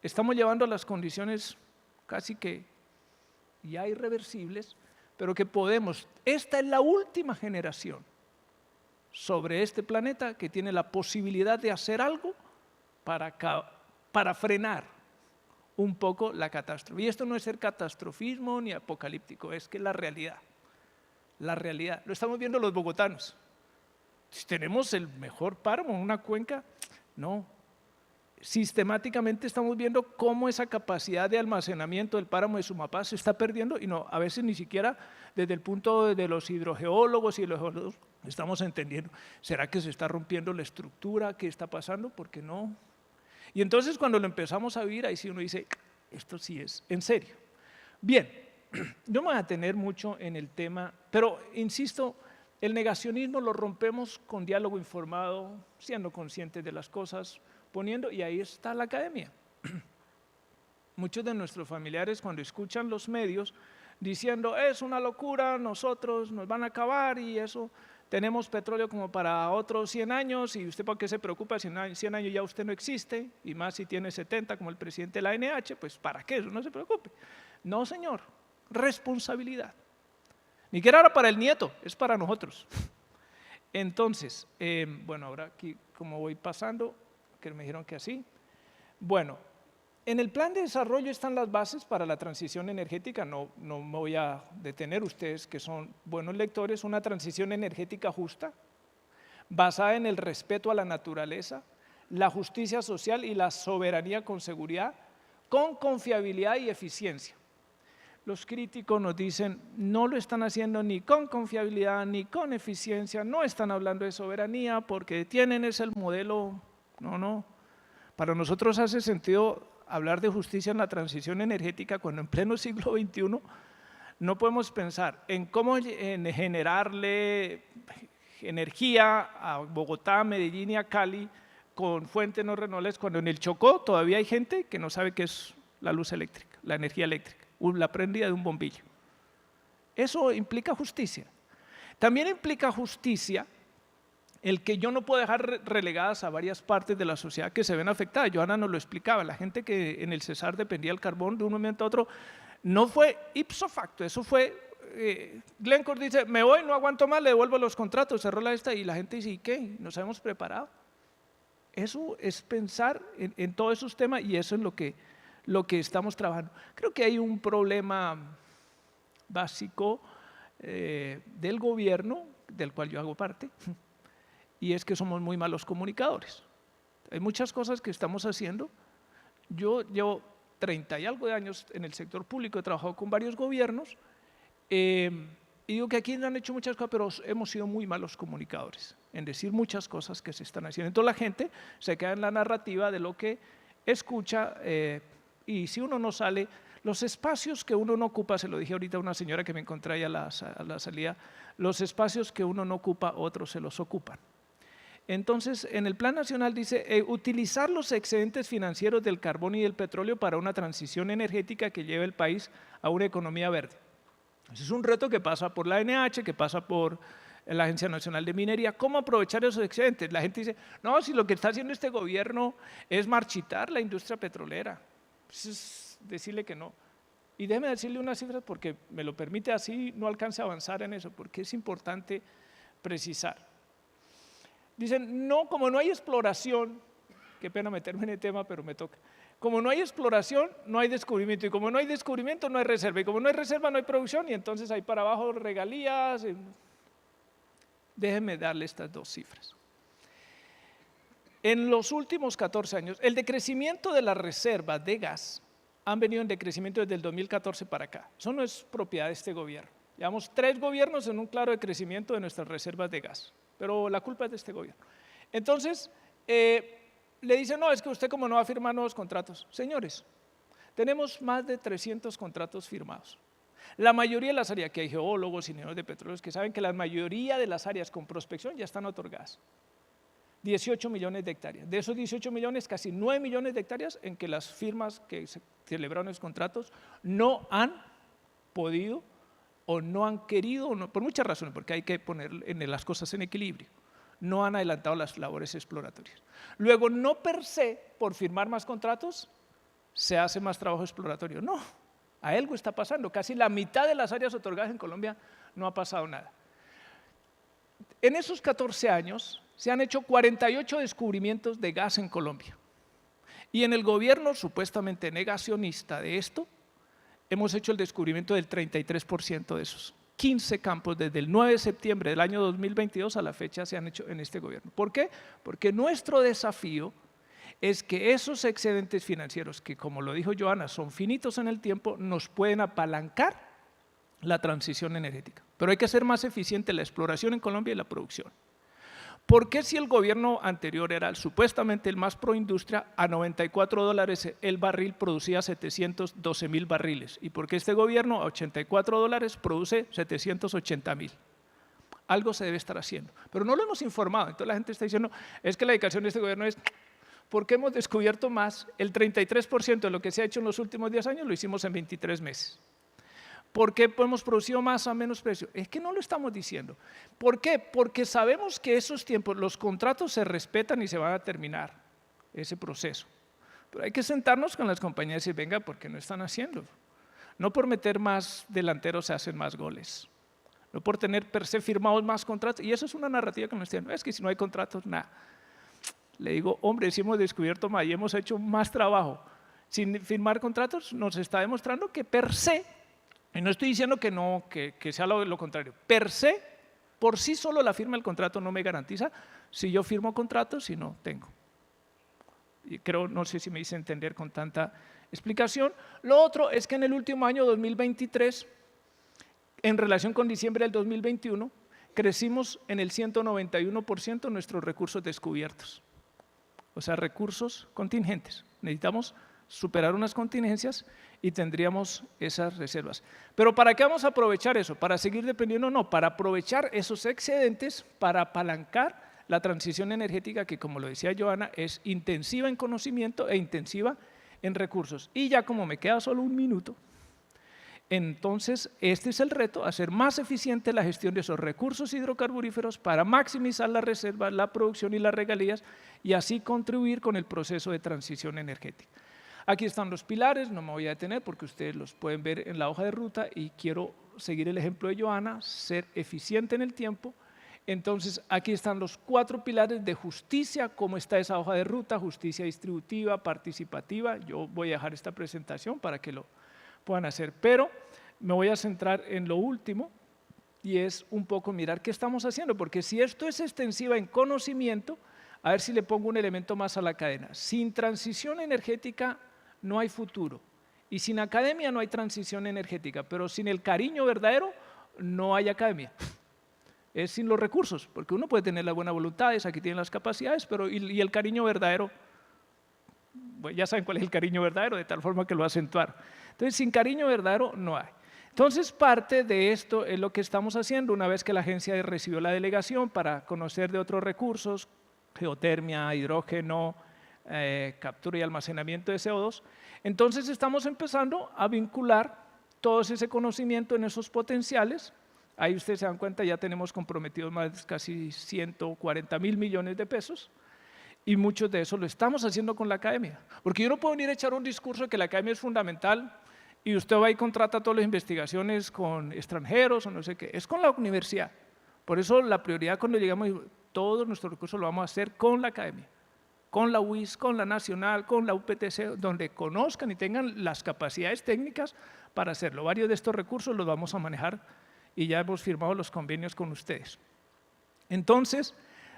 estamos llevando a las condiciones casi que ya irreversibles, pero que podemos, esta es la última generación sobre este planeta que tiene la posibilidad de hacer algo para frenar un poco la catástrofe. Y esto no es ser catastrofismo ni apocalíptico, es que es la realidad. La realidad, lo estamos viendo los bogotanos. ¿Tenemos el mejor páramo en una cuenca? No. Sistemáticamente estamos viendo cómo esa capacidad de almacenamiento del páramo de Sumapaz se está perdiendo y no, a veces ni siquiera desde el punto de los hidrogeólogos y los geólogos estamos entendiendo. ¿Será que se está rompiendo la estructura? ¿Qué está pasando? ¿Por qué no? Y entonces cuando lo empezamos a vivir, ahí sí uno dice, esto sí es en serio. Bien. Yo me voy a detener mucho en el tema, pero insisto, el negacionismo lo rompemos con diálogo informado, siendo conscientes de las cosas, poniendo, y ahí está la academia. Muchos de nuestros familiares cuando escuchan los medios diciendo, es una locura, nosotros nos van a acabar y eso, tenemos petróleo como para otros 100 años y usted para qué se preocupa si en 100 años ya usted no existe, y más si tiene 70 como el presidente de la ANH, pues para qué, eso no se preocupe. No, señor. Responsabilidad. Ni siquiera era para el nieto, es para nosotros. Entonces, bueno, ahora aquí como voy pasando, que me dijeron que así. Bueno, en el plan de desarrollo están las bases para la transición energética, no me voy a detener, ustedes que son buenos lectores, una transición energética justa, basada en el respeto a la naturaleza, la justicia social y la soberanía con seguridad, con confiabilidad y eficiencia. Los críticos nos dicen, no lo están haciendo ni con confiabilidad ni con eficiencia, no están hablando de soberanía porque tienen ese el modelo, no. Para nosotros hace sentido hablar de justicia en la transición energética cuando en pleno siglo XXI no podemos pensar en cómo generarle energía a Bogotá, Medellín y a Cali con fuentes no renovables cuando en el Chocó todavía hay gente que no sabe qué es la luz eléctrica, la energía eléctrica. La prendida de un bombillo. Eso implica justicia. También implica justicia el que yo no puedo dejar relegadas a varias partes de la sociedad que se ven afectadas. Johanna nos lo explicaba, la gente que en el Cesar dependía del carbón de un momento a otro, no fue ipso facto, eso fue, Glencore dice, me voy, no aguanto más, le devuelvo los contratos, cerró la esta y la gente dice, ¿y qué? ¿Nos hemos preparado? Eso es pensar en todos esos temas y eso es lo que estamos trabajando. Creo que hay un problema básico del gobierno, del cual yo hago parte, y es que somos muy malos comunicadores. Hay muchas cosas que estamos haciendo. Yo llevo 30 y algo de años en el sector público, he trabajado con varios gobiernos, y digo que aquí han hecho muchas cosas, pero hemos sido muy malos comunicadores en decir muchas cosas que se están haciendo. Entonces la gente se queda en la narrativa de lo que escucha, y si uno no sale, los espacios que uno no ocupa, se lo dije ahorita a una señora que me encontré ahí a la salida, los espacios que uno no ocupa, otros se los ocupan. Entonces, en el Plan Nacional dice utilizar los excedentes financieros del carbón y del petróleo para una transición energética que lleve el país a una economía verde. Ese es un reto que pasa por la ANH, que pasa por la Agencia Nacional de Minería. ¿Cómo aprovechar esos excedentes? La gente dice, no, si lo que está haciendo este gobierno es marchitar la industria petrolera. Pues es decirle que no. Y déjeme decirle unas cifras porque me lo permite, así no alcance a avanzar en eso, porque es importante precisar. Dicen, no, como no hay exploración, qué pena meterme en el tema, pero me toca. Como no hay exploración, no hay descubrimiento, y como no hay descubrimiento, no hay reserva, y como no hay reserva, no hay producción, y entonces hay para abajo regalías. Déjenme darle estas dos cifras. En los últimos 14 años, el decrecimiento de las reservas de gas han venido en decrecimiento desde el 2014 para acá. Eso no es propiedad de este gobierno. Llevamos 3 gobiernos en un claro decrecimiento de nuestras reservas de gas, pero la culpa es de este gobierno. Entonces, le dicen, no, es que usted como no va a firmar nuevos contratos. Señores, tenemos más de 300 contratos firmados. La mayoría de las áreas, que hay geólogos, ingenieros de petróleos, que saben que la mayoría de las áreas con prospección ya están otorgadas. 18 millones de hectáreas. De esos 18 millones, casi 9 millones de hectáreas en que las firmas que se celebraron esos contratos no han podido o no han querido, por muchas razones, porque hay que poner las cosas en equilibrio, no han adelantado las labores exploratorias. Luego, no per se, por firmar más contratos, se hace más trabajo exploratorio. No, algo está pasando. Casi la mitad de las áreas otorgadas en Colombia no ha pasado nada. En esos 14 años se han hecho 48 descubrimientos de gas en Colombia. Y en el gobierno supuestamente negacionista de esto, hemos hecho el descubrimiento del 33% de esos. 15 campos desde el 9 de septiembre del año 2022 a la fecha se han hecho en este gobierno. ¿Por qué? Porque nuestro desafío es que esos excedentes financieros, que como lo dijo Joana, son finitos en el tiempo, nos pueden apalancar la transición energética. Pero hay que hacer más eficiente la exploración en Colombia y la producción. ¿Por qué si el gobierno anterior era supuestamente el más pro industria, a $94 el barril producía 712.000 barriles? ¿Y por qué este gobierno a $84 produce 780.000? Algo se debe estar haciendo, pero no lo hemos informado. Entonces la gente está diciendo, es que la dedicación de este gobierno es, porque hemos descubierto más, el 33% de lo que se ha hecho en los últimos 10 años lo hicimos en 23 meses. ¿Por qué hemos producido más a menos precio? Es que no lo estamos diciendo. ¿Por qué? Porque sabemos que esos tiempos, los contratos se respetan y se van a terminar ese proceso. Pero hay que sentarnos con las compañías y decir, venga, ¿por qué no están haciendo? No por meter más delanteros se hacen más goles. No por tener per se firmados más contratos. Y eso es una narrativa que nos dicen, no, es que si no hay contratos, nada. Le digo, hombre, si hemos descubierto más y hemos hecho más trabajo sin firmar contratos, nos está demostrando que per se, y no estoy diciendo que no, que sea lo contrario, per se, por sí solo la firma del contrato no me garantiza si yo firmo contratos, si no tengo. Y creo, no sé si me hice entender con tanta explicación. Lo otro es que en el último año 2023, en relación con diciembre del 2021, crecimos en el 191% nuestros recursos descubiertos. O sea, recursos contingentes. Necesitamos superar unas contingencias y tendríamos esas reservas. ¿Pero para qué vamos a aprovechar eso? ¿Para seguir dependiendo? No, para aprovechar esos excedentes para apalancar la transición energética que, como lo decía Joana, es intensiva en conocimiento e intensiva en recursos. Y ya como me queda solo un minuto, entonces este es el reto, hacer más eficiente la gestión de esos recursos hidrocarburíferos para maximizar las reservas, la producción y las regalías y así contribuir con el proceso de transición energética. Aquí están los pilares, no me voy a detener porque ustedes los pueden ver en la hoja de ruta y quiero seguir el ejemplo de Joana, ser eficiente en el tiempo. Entonces, aquí están los 4 pilares de justicia, cómo está esa hoja de ruta, justicia distributiva, participativa. Yo voy a dejar esta presentación para que lo puedan hacer, pero me voy a centrar en lo último y es un poco mirar qué estamos haciendo, porque si esto es extensiva en conocimiento, a ver si le pongo un elemento más a la cadena. Sin transición energética no hay futuro y sin academia no hay transición energética, pero sin el cariño verdadero no hay academia. Es sin los recursos, porque uno puede tener las buenas voluntades, aquí tienen las capacidades, pero y el cariño verdadero, bueno, ya saben cuál es el cariño verdadero, de tal forma que lo acentuaron. Entonces, sin cariño verdadero no hay. Entonces, parte de esto es lo que estamos haciendo una vez que la agencia recibió la delegación para conocer de otros recursos, geotermia, hidrógeno, captura y almacenamiento de CO2. Entonces estamos empezando a vincular todo ese conocimiento en esos potenciales. Ahí ustedes se dan cuenta, ya tenemos comprometidos más casi 140.000 millones de pesos y muchos de eso lo estamos haciendo con la academia. Porque yo no puedo venir a echar un discurso de que la academia es fundamental y usted va y contrata todas las investigaciones con extranjeros o no sé qué. Es con la universidad. Por eso la prioridad cuando llegamos, todos nuestros recursos lo vamos a hacer con la academia, con la UIS, con la Nacional, con la UPTC, donde conozcan y tengan las capacidades técnicas para hacerlo. Varios de estos recursos los vamos a manejar y ya hemos firmado los convenios con ustedes. Entonces,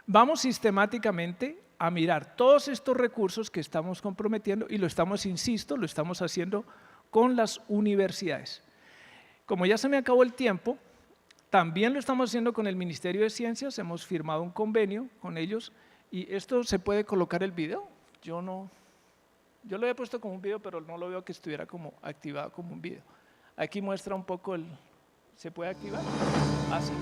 vamos sistemáticamente a mirar todos estos recursos que estamos comprometiendo y lo estamos, insisto, lo estamos haciendo con las universidades. Como ya se me acabó el tiempo, también lo estamos haciendo con el Ministerio de Ciencias, hemos firmado un convenio con ellos y esto se puede colocar el video. Yo lo había puesto como un video, pero no lo veo que estuviera como activado como un video. Aquí muestra un poco ¿se puede activar? Así.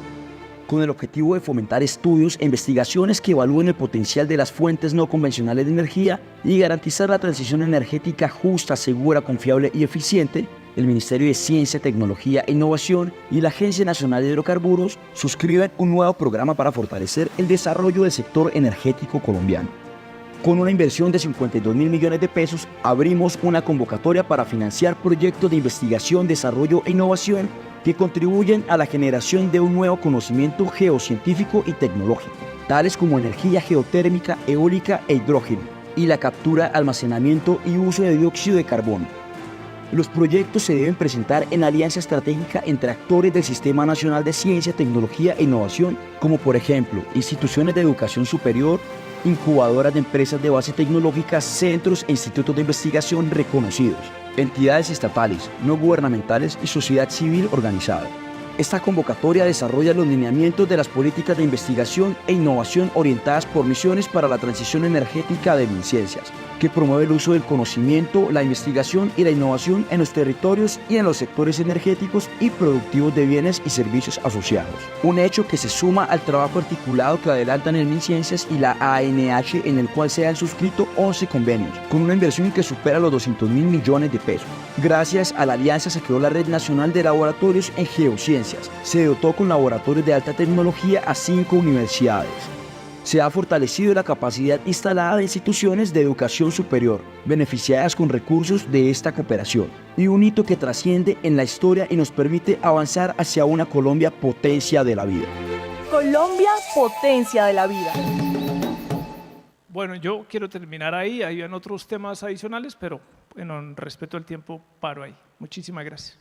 Con el objetivo de fomentar estudios e investigaciones que evalúen el potencial de las fuentes no convencionales de energía y garantizar la transición energética justa, segura, confiable y eficiente, el Ministerio de Ciencia, Tecnología e Innovación y la Agencia Nacional de Hidrocarburos suscriben un nuevo programa para fortalecer el desarrollo del sector energético colombiano. Con una inversión de 52.000 millones de pesos, abrimos una convocatoria para financiar proyectos de investigación, desarrollo e innovación que contribuyen a la generación de un nuevo conocimiento geocientífico y tecnológico, tales como energía geotérmica, eólica e hidrógeno, y la captura, almacenamiento y uso de dióxido de carbono. Los proyectos se deben presentar en alianza estratégica entre actores del Sistema Nacional de Ciencia, Tecnología e Innovación, como por ejemplo instituciones de educación superior, incubadoras de empresas de base tecnológica, centros e institutos de investigación reconocidos, entidades estatales, no gubernamentales y sociedad civil organizada. Esta convocatoria desarrolla los lineamientos de las políticas de investigación e innovación orientadas por misiones para la transición energética de MinCiencias, que promueve el uso del conocimiento, la investigación y la innovación en los territorios y en los sectores energéticos y productivos de bienes y servicios asociados. Un hecho que se suma al trabajo articulado que adelantan el MinCiencias y la ANH, en el cual se han suscrito 11 convenios, con una inversión que supera los 200.000 millones de pesos. Gracias a la alianza se creó la Red Nacional de Laboratorios en Geociencias. Se dotó con laboratorios de alta tecnología a 5 universidades. Se ha fortalecido la capacidad instalada de instituciones de educación superior, beneficiadas con recursos de esta cooperación, y un hito que trasciende en la historia y nos permite avanzar hacia una Colombia potencia de la vida. Colombia, potencia de la vida. Bueno, yo quiero terminar ahí, hay otros temas adicionales, pero bueno, en respeto al tiempo paro ahí. Muchísimas gracias.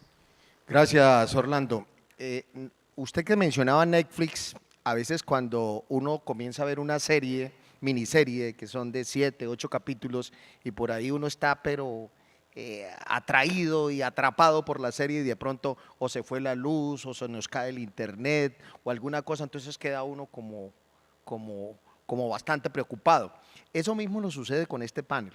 Gracias, Orlando. Usted que mencionaba Netflix, a veces cuando uno comienza a ver una serie, miniserie, que son de 7, 8 capítulos, y por ahí uno está pero atraído y atrapado por la serie y de pronto o se fue la luz o se nos cae el internet o alguna cosa, entonces queda uno como bastante preocupado. Eso mismo nos sucede con este panel.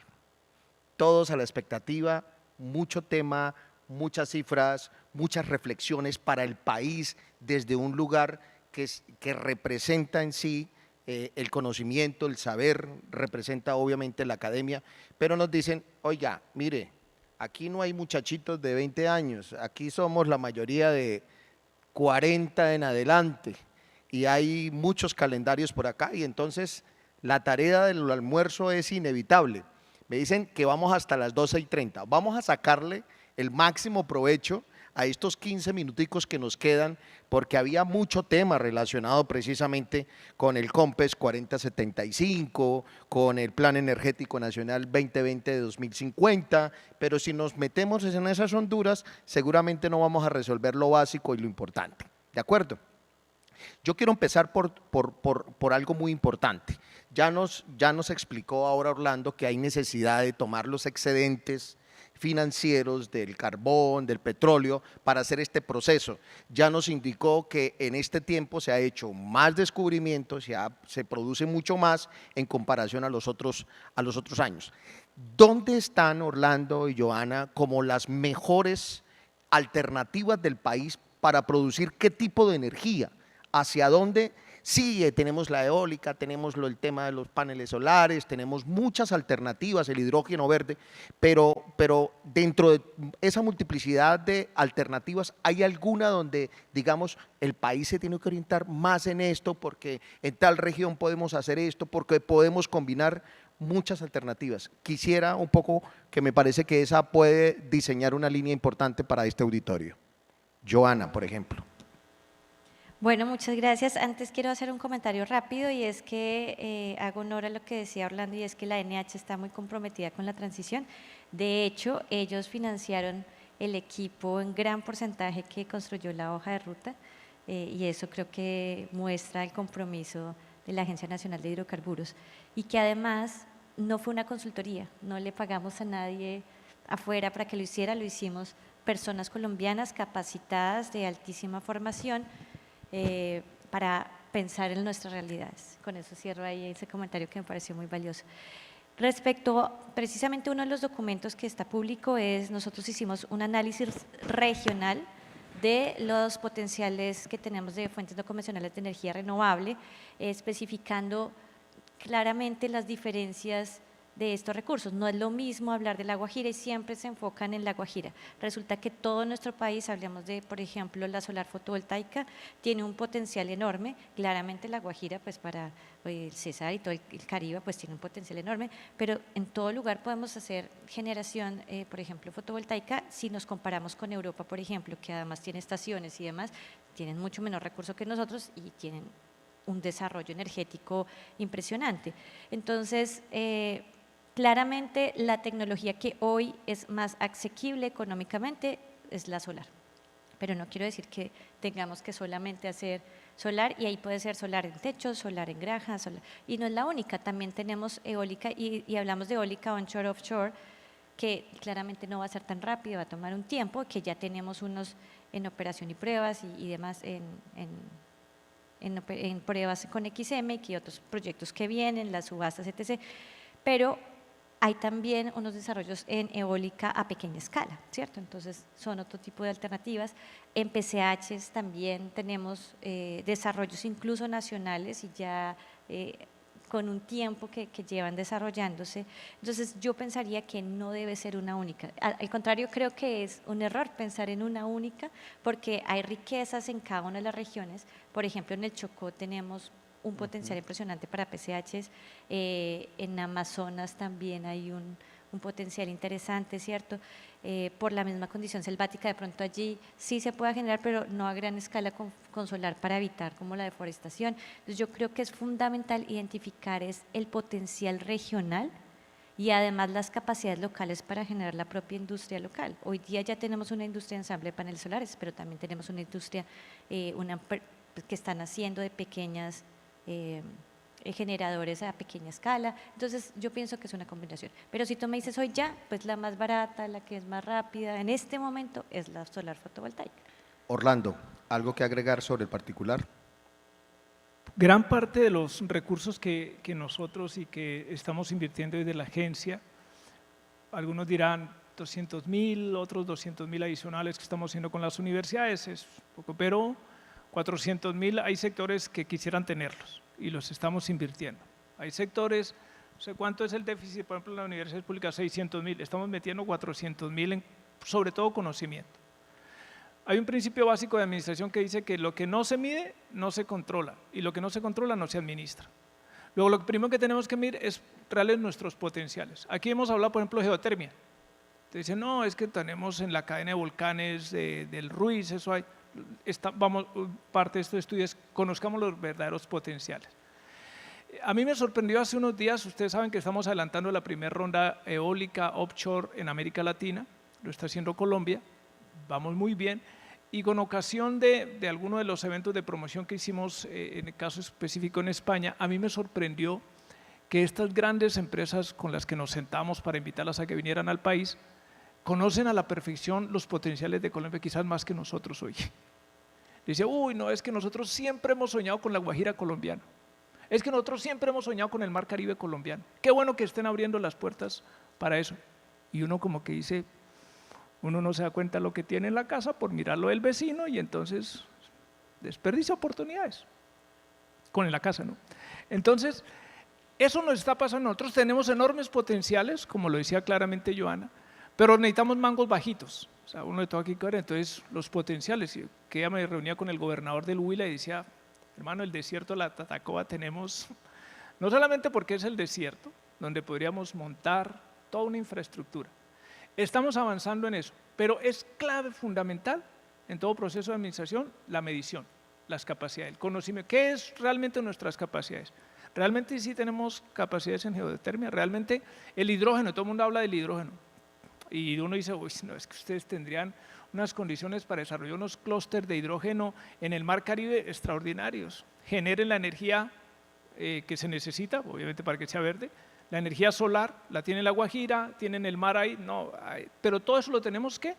Todos a la expectativa, mucho tema, muchas cifras, muchas reflexiones para el país desde un lugar que representa en sí el conocimiento, el saber, representa obviamente la academia, pero nos dicen, oiga, mire, aquí no hay muchachitos de 20 años, aquí somos la mayoría de 40 en adelante y hay muchos calendarios por acá y entonces la tarea del almuerzo es inevitable. Me dicen que vamos hasta las 12:30, vamos a sacarle el máximo provecho a estos 15 minuticos que nos quedan, porque había mucho tema relacionado precisamente con el COMPES 4075, con el Plan Energético Nacional 2020 de 2050, pero si nos metemos en esas honduras, seguramente no vamos a resolver lo básico y lo importante, ¿de acuerdo? Yo quiero empezar por algo muy importante. Ya nos explicó ahora Orlando que hay necesidad de tomar los excedentes financieros del carbón, del petróleo, para hacer este proceso. Ya nos indicó que en este tiempo se ha hecho más descubrimientos, se produce mucho más en comparación a los otros años. ¿Dónde están, Orlando y Joana, como las mejores alternativas del país para producir qué tipo de energía? ¿Hacia dónde Sí, tenemos la eólica, tenemos el tema de los paneles solares, tenemos muchas alternativas, el hidrógeno verde, pero dentro de esa multiplicidad de alternativas, ¿hay alguna donde, digamos, el país se tiene que orientar más en esto porque en tal región podemos hacer esto, porque podemos combinar muchas alternativas? Quisiera un poco, que me parece que esa puede diseñar una línea importante para este auditorio. Joana, por ejemplo. Bueno, muchas gracias. Antes quiero hacer un comentario rápido y es que hago honor a lo que decía Orlando y es que la NH está muy comprometida con la transición. De hecho, ellos financiaron el equipo en gran porcentaje que construyó la hoja de ruta y eso creo que muestra el compromiso de la Agencia Nacional de Hidrocarburos y que además no fue una consultoría, no le pagamos a nadie afuera para que lo hiciera, lo hicimos personas colombianas capacitadas de altísima formación para pensar en nuestras realidades. Con eso cierro ahí ese comentario que me pareció muy valioso. Respecto, precisamente uno de los documentos que está público es, nosotros hicimos un análisis regional de los potenciales que tenemos de fuentes no convencionales de energía renovable, especificando claramente las diferencias de estos recursos. No es lo mismo hablar de La Guajira y siempre se enfocan en La Guajira. Resulta que todo nuestro país, hablamos de, por ejemplo, la solar fotovoltaica, tiene un potencial enorme. Claramente La Guajira, pues para el Cesar y todo el Caribe, pues tiene un potencial enorme, pero en todo lugar podemos hacer generación, por ejemplo, fotovoltaica, si nos comparamos con Europa, por ejemplo, que además tiene estaciones y demás, tienen mucho menor recurso que nosotros y tienen un desarrollo energético impresionante. Entonces, claramente la tecnología que hoy es más asequible económicamente es la solar, pero no quiero decir que tengamos que solamente hacer solar y ahí puede ser solar en techo, solar en granja, y no es la única, también tenemos eólica y hablamos de eólica onshore, offshore, que claramente no va a ser tan rápido, va a tomar un tiempo, que ya tenemos unos en operación y pruebas y demás en pruebas con XM y que otros proyectos que vienen, las subastas, etc., pero hay también unos desarrollos en eólica a pequeña escala, ¿cierto? Entonces son otro tipo de alternativas. En PCHs también tenemos desarrollos incluso nacionales y ya con un tiempo que llevan desarrollándose. Entonces yo pensaría que no debe ser una única. Al contrario, creo que es un error pensar en una única porque hay riquezas en cada una de las regiones. Por ejemplo, en el Chocó tenemos un potencial impresionante para PCHs, en Amazonas también hay un potencial interesante, ¿cierto? Por la misma condición selvática, de pronto allí sí se puede generar, pero no a gran escala con solar para evitar como la deforestación. Entonces yo creo que es fundamental identificar el potencial regional y además las capacidades locales para generar la propia industria local. Hoy día ya tenemos una industria de ensamble de paneles solares, pero también tenemos una industria que están haciendo de pequeñas generadores a pequeña escala. Entonces yo pienso que es una combinación, pero si tú me dices hoy ya, pues la más barata, la que es más rápida en este momento es la solar fotovoltaica. Orlando, ¿algo que agregar sobre el particular? Gran parte de los recursos que nosotros y que estamos invirtiendo desde la agencia, algunos dirán 200.000, otros 200.000 adicionales que estamos haciendo con las universidades, es poco, pero 400.000 hay sectores que quisieran tenerlos y los estamos invirtiendo. Hay sectores, no sé cuánto es el déficit, por ejemplo, en la universidad pública, 600.000, estamos metiendo 400.000 sobre todo conocimiento. Hay un principio básico de administración que dice que lo que no se mide no se controla y lo que no se controla no se administra. Luego lo primero que tenemos que medir es reales nuestros potenciales. Aquí hemos hablado, por ejemplo, de geotermia. Te dicen, no, es que tenemos en la cadena de volcanes del Ruiz, eso hay. Parte de estos estudios, conozcamos los verdaderos potenciales. A mí me sorprendió hace unos días, ustedes saben que estamos adelantando la primera ronda eólica offshore en América Latina, lo está haciendo Colombia, vamos muy bien, y con ocasión de alguno de los eventos de promoción que hicimos, en el caso específico en España, a mí me sorprendió que estas grandes empresas con las que nos sentamos para invitarlas a que vinieran al país, conocen a la perfección los potenciales de Colombia, quizás más que nosotros hoy. Dice, uy, no, es que nosotros siempre hemos soñado con la Guajira colombiana. Es que nosotros siempre hemos soñado con el Mar Caribe colombiano. Qué bueno que estén abriendo las puertas para eso. Y uno como que dice, uno no se da cuenta de lo que tiene en la casa por mirarlo del vecino y entonces desperdicia oportunidades. con la casa, ¿no? Entonces, eso nos está pasando. Nosotros tenemos enormes potenciales, como lo decía claramente Joana, pero necesitamos mangos bajitos. O sea, uno de todo aquí, entonces los potenciales. Que ella me reunía con el gobernador del Huila y decía, hermano, el desierto de la Tatacoa tenemos, no solamente porque es el desierto, donde podríamos montar toda una infraestructura. Estamos avanzando en eso, pero es clave, fundamental, en todo proceso de administración, la medición, las capacidades, el conocimiento. ¿Qué es realmente nuestras capacidades? Realmente sí tenemos capacidades en geotermia, realmente el hidrógeno, todo el mundo habla del hidrógeno, y uno dice, uy, no, es que ustedes tendrían unas condiciones para desarrollar unos clústeres de hidrógeno en el Mar Caribe extraordinarios, generen la energía que se necesita, obviamente para que sea verde, la energía solar, la tiene la Guajira, tienen el mar ahí, no, pero todo eso lo tenemos que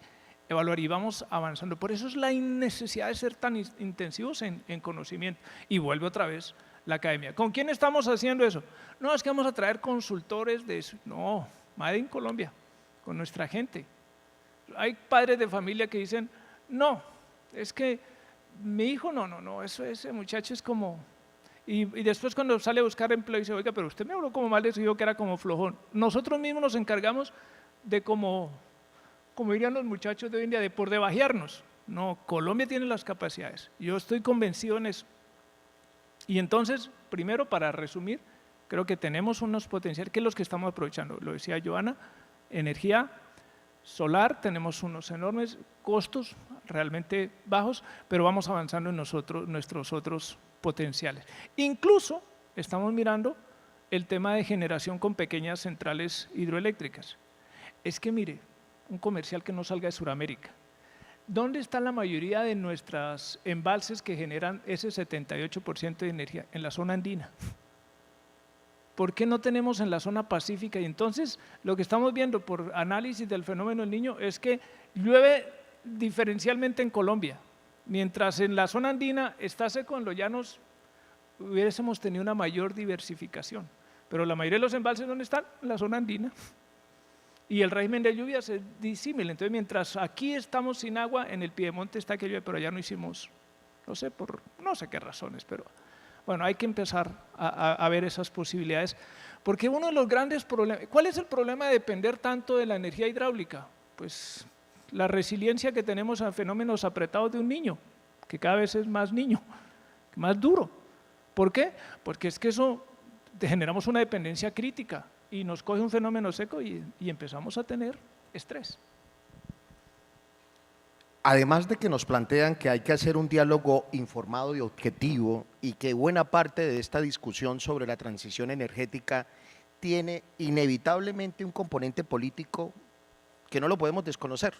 evaluar y vamos avanzando. Por eso es la necesidad de ser tan intensivos en conocimiento. Y vuelve otra vez la academia. ¿Con quién estamos haciendo eso? No, es que vamos a traer consultores de eso. No, Made in Colombia, con nuestra gente. Hay padres de familia que dicen, no, es que mi hijo no, ese muchacho es como… Y después cuando sale a buscar empleo dice, oiga, pero usted me habló como mal de su hijo que era como flojón. Nosotros mismos nos encargamos de como dirían los muchachos de hoy en día, de por debajearnos. No, Colombia tiene las capacidades. Yo estoy convencido en eso. Y entonces, primero, para resumir, creo que tenemos unos potenciales que es los que estamos aprovechando. Lo decía Joana, energía solar, tenemos unos enormes costos realmente bajos, pero vamos avanzando en nuestros otros potenciales. Incluso estamos mirando el tema de generación con pequeñas centrales hidroeléctricas. Es que mire, un comercial que no salga de Sudamérica. ¿Dónde está la mayoría de nuestros embalses que generan ese 78% de energía? En la zona andina. ¿Por qué no tenemos en la zona pacífica? Y entonces lo que estamos viendo por análisis del fenómeno del Niño es que llueve diferencialmente en Colombia, mientras en la zona andina está seco, en los llanos hubiésemos tenido una mayor diversificación, pero la mayoría de los embalses ¿dónde están? En la zona andina. Y el régimen de lluvias es disímil, entonces mientras aquí estamos sin agua, en el Piedemonte está que llueve, pero allá no hicimos, no sé, por no sé qué razones, pero bueno, hay que empezar a ver esas posibilidades, porque uno de los grandes problemas, ¿cuál es el problema de depender tanto de la energía hidráulica? Pues la resiliencia que tenemos a fenómenos apretados de un niño, que cada vez es más niño, más duro. ¿Por qué? Porque es que eso generamos una dependencia crítica y nos coge un fenómeno seco y empezamos a tener estrés. Además de que nos plantean que hay que hacer un diálogo informado y objetivo y que buena parte de esta discusión sobre la transición energética tiene inevitablemente un componente político que no lo podemos desconocer.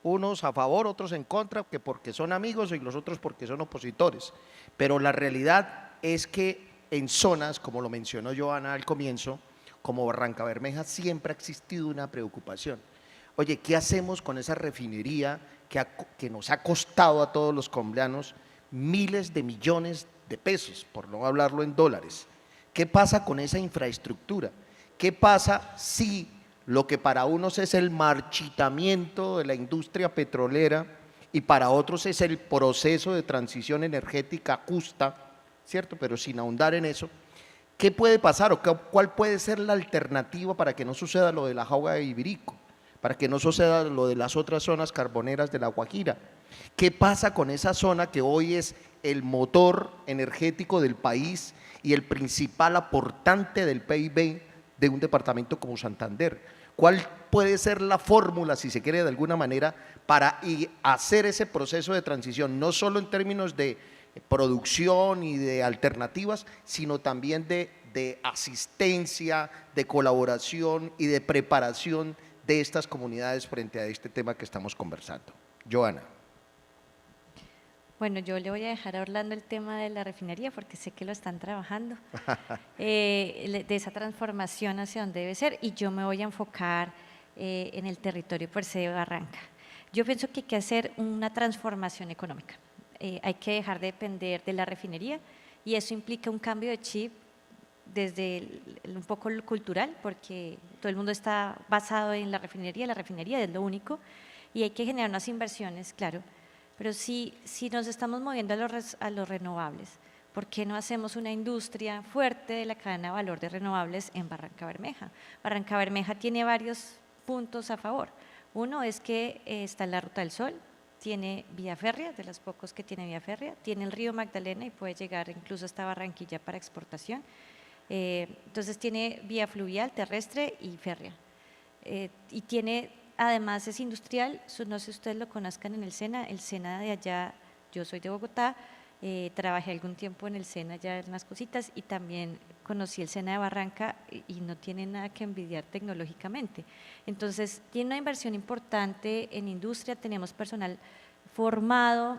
Unos a favor, otros en contra, que porque son amigos y los otros porque son opositores. Pero la realidad es que en zonas, como lo mencionó Joana al comienzo, como Barranca Bermeja, siempre ha existido una preocupación. Oye, ¿qué hacemos con esa refinería que nos ha costado a todos los colombianos miles de millones de pesos, por no hablarlo en dólares? ¿Qué pasa con esa infraestructura? ¿Qué pasa si lo que para unos es el marchitamiento de la industria petrolera y para otros es el proceso de transición energética justa, ¿cierto? Pero sin ahondar en eso, ¿qué puede pasar o cuál puede ser la alternativa para que no suceda lo de la Jauja de Ibirico, para que no suceda lo de las otras zonas carboneras de la Guajira? ¿Qué pasa con esa zona que hoy es el motor energético del país y el principal aportante del PIB de un departamento como Santander? ¿Cuál puede ser la fórmula, si se quiere de alguna manera, para hacer ese proceso de transición, no solo en términos de producción y de alternativas, sino también de asistencia, de colaboración y de preparación de estas comunidades frente a este tema que estamos conversando? Joana. Bueno, yo le voy a dejar a Orlando el tema de la refinería porque sé que lo están trabajando, de esa transformación hacia donde debe ser, y yo me voy a enfocar en el territorio per se de Barranca. Yo pienso que hay que hacer una transformación económica, hay que dejar de depender de la refinería y eso implica un cambio de chip desde un poco lo cultural, porque todo el mundo está basado en la refinería es lo único, y hay que generar unas inversiones, claro, pero si nos estamos moviendo a los renovables, ¿por qué no hacemos una industria fuerte de la cadena de valor de renovables en Barranca Bermeja? Barranca Bermeja tiene varios puntos a favor. Uno es que está en la Ruta del Sol, tiene vía férrea, de los pocos que tiene vía férrea, tiene el río Magdalena y puede llegar incluso hasta Barranquilla para exportación. Entonces tiene vía fluvial, terrestre y férrea. Y tiene, además es industrial, no sé si ustedes lo conozcan en el SENA de allá, yo soy de Bogotá, trabajé algún tiempo en el SENA ya en unas cositas y también conocí el SENA de Barranca y no tiene nada que envidiar tecnológicamente. Entonces, tiene una inversión importante en industria, tenemos personal formado,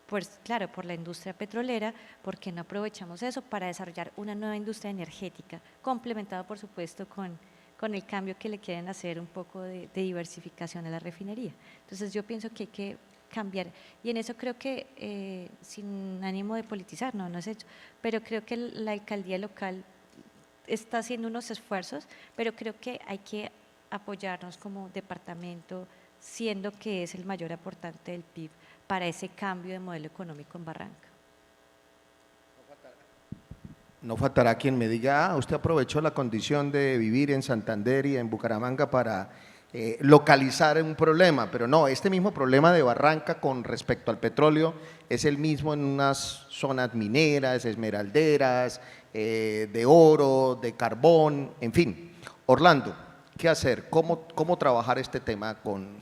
pues claro, por la industria petrolera, ¿por qué no aprovechamos eso para desarrollar una nueva industria energética, complementado por supuesto con el cambio que le quieren hacer un poco de diversificación a la refinería? Entonces, yo pienso que hay que cambiar y en eso creo que sin ánimo de politizar, no es hecho, pero creo que la alcaldía local está haciendo unos esfuerzos, pero creo que hay que apoyarnos como departamento, siendo que es el mayor aportante del PIB para ese cambio de modelo económico en Barranca. No faltará quien me diga, usted aprovechó la condición de vivir en Santander y en Bucaramanga para localizar un problema, pero no, este mismo problema de Barranca con respecto al petróleo es el mismo en unas zonas mineras, esmeralderas, de oro, de carbón, en fin. Orlando, ¿qué hacer? ¿Cómo trabajar este tema con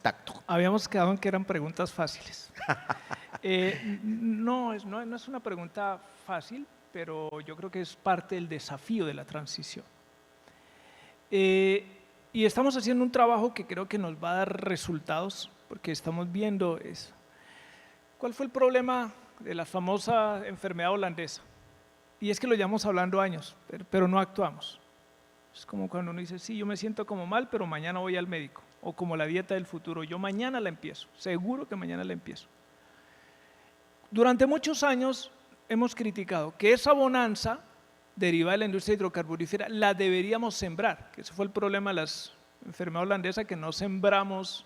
tacto? Habíamos quedado en que eran preguntas fáciles. No es una pregunta fácil, pero yo creo que es parte del desafío de la transición. Y estamos haciendo un trabajo que creo que nos va a dar resultados, porque estamos viendo eso. ¿Cuál fue el problema de la famosa enfermedad holandesa? Y es que lo llevamos hablando años, pero no actuamos. Es como cuando uno dice, sí, yo me siento como mal, pero mañana voy al médico. O como la dieta del futuro, yo mañana la empiezo, seguro que mañana la empiezo. Durante muchos años hemos criticado que esa bonanza derivada de la industria hidrocarburífera la deberíamos sembrar, que ese fue el problema de la enfermedad holandesa, que no sembramos,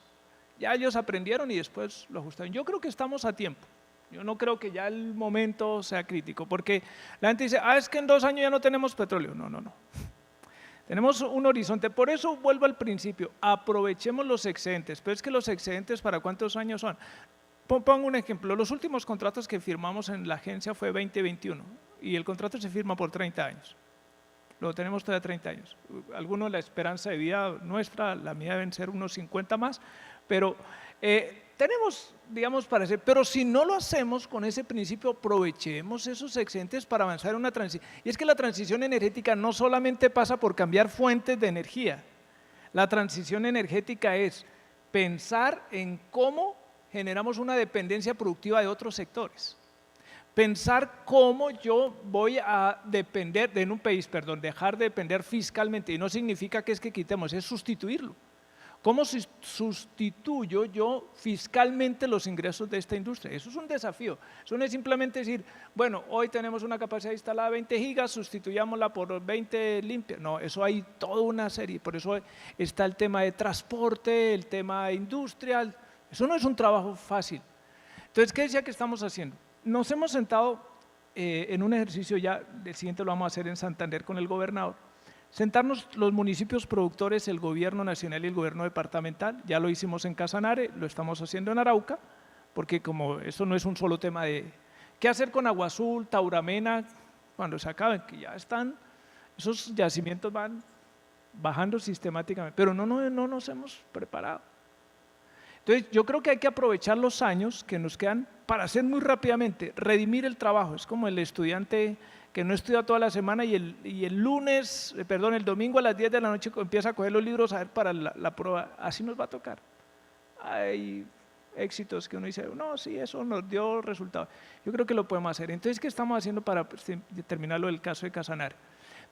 ya ellos aprendieron y después lo ajustaron. Yo creo que estamos a tiempo, yo no creo que ya el momento sea crítico, porque la gente dice, es que en 2 años ya no tenemos petróleo. No. Tenemos un horizonte, por eso vuelvo al principio, aprovechemos los excedentes, pero es que los excedentes ¿para cuántos años son? Pongo un ejemplo, los últimos contratos que firmamos en la agencia fue 2021 y el contrato se firma por 30 años, lo tenemos todavía 30 años. Algunos la esperanza de vida nuestra, la mía deben ser unos 50 más, pero tenemos, digamos, para hacer, pero si no lo hacemos con ese principio, aprovechemos esos excedentes para avanzar en una transición. Y es que la transición energética no solamente pasa por cambiar fuentes de energía, la transición energética es pensar en cómo generamos una dependencia productiva de otros sectores. Pensar cómo yo voy a depender, en un país, dejar de depender fiscalmente, y no significa que es que quitemos, es sustituirlo. ¿Cómo sustituyo yo fiscalmente los ingresos de esta industria? Eso es un desafío. Eso no es simplemente decir, bueno, hoy tenemos una capacidad instalada de 20 gigas, sustituyámosla por 20 limpias. No, eso hay toda una serie. Por eso está el tema de transporte, el tema industrial. Eso no es un trabajo fácil. Entonces, ¿qué decía que estamos haciendo? Nos hemos sentado en un ejercicio ya, el siguiente lo vamos a hacer en Santander con el gobernador, sentarnos los municipios productores, el gobierno nacional y el gobierno departamental, ya lo hicimos en Casanare, lo estamos haciendo en Arauca, porque como eso no es un solo tema de qué hacer con Agua Azul, Tauramena, cuando se acaben, que ya están, esos yacimientos van bajando sistemáticamente, pero no nos hemos preparado. Entonces, yo creo que hay que aprovechar los años que nos quedan para hacer muy rápidamente, redimir el trabajo. Es como el estudiante que no estudia toda la semana y el domingo a las 10 de la noche empieza a coger los libros a ver para la prueba. Así nos va a tocar. Hay éxitos que uno dice, no, sí, eso nos dio resultado. Yo creo que lo podemos hacer. Entonces, ¿qué estamos haciendo para terminar lo del caso de Casanare?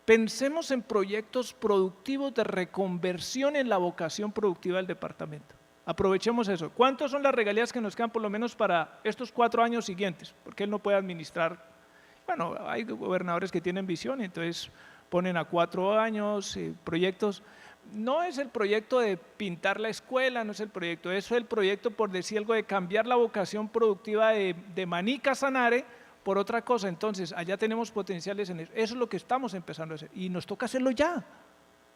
Pensemos en proyectos productivos de reconversión en la vocación productiva del departamento. Aprovechemos eso. ¿Cuántas son las regalías que nos quedan por lo menos para estos 4 años siguientes? Porque él no puede administrar. Bueno, hay gobernadores que tienen visión, entonces ponen a 4 años proyectos. No es el proyecto de pintar la escuela, no es el proyecto, eso es el proyecto, por decir algo, de cambiar la vocación productiva de Maní Casanare por otra cosa. Entonces, allá tenemos potenciales en eso. Eso es lo que estamos empezando a hacer y nos toca hacerlo ya.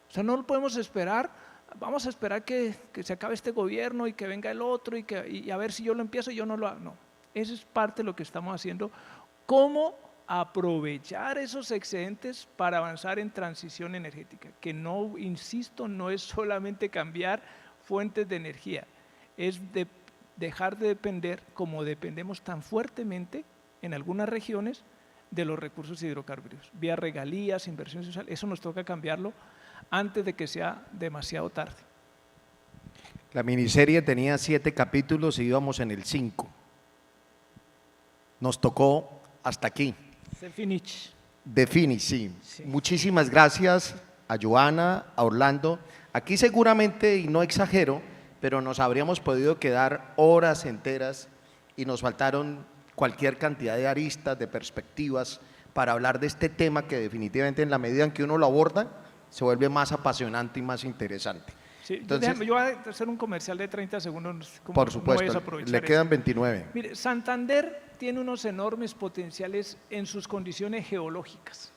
O sea, no lo podemos esperar. Vamos a esperar que se acabe este gobierno y que venga el otro y a ver si yo lo empiezo y yo no lo hago. No, eso es parte de lo que estamos haciendo. ¿Cómo aprovechar esos excedentes para avanzar en transición energética? Que no, insisto, no es solamente cambiar fuentes de energía, es dejar de depender, como dependemos tan fuertemente en algunas regiones, de los recursos hidrocarburos, vía regalías, inversión social. Eso nos toca cambiarlo antes de que sea demasiado tarde. La miniserie tenía 7 capítulos y íbamos en el 5. Nos tocó hasta aquí. Se finish. De finish, sí. Muchísimas gracias a Joana, a Orlando. Aquí seguramente, y no exagero, pero nos habríamos podido quedar horas enteras y nos faltaron cualquier cantidad de aristas, de perspectivas para hablar de este tema que definitivamente en la medida en que uno lo aborda se vuelve más apasionante y más interesante. Sí, Entonces, yo voy a hacer un comercial de 30 segundos. por supuesto, le quedan 29. Mire, Santander tiene unos enormes potenciales en sus condiciones geológicas.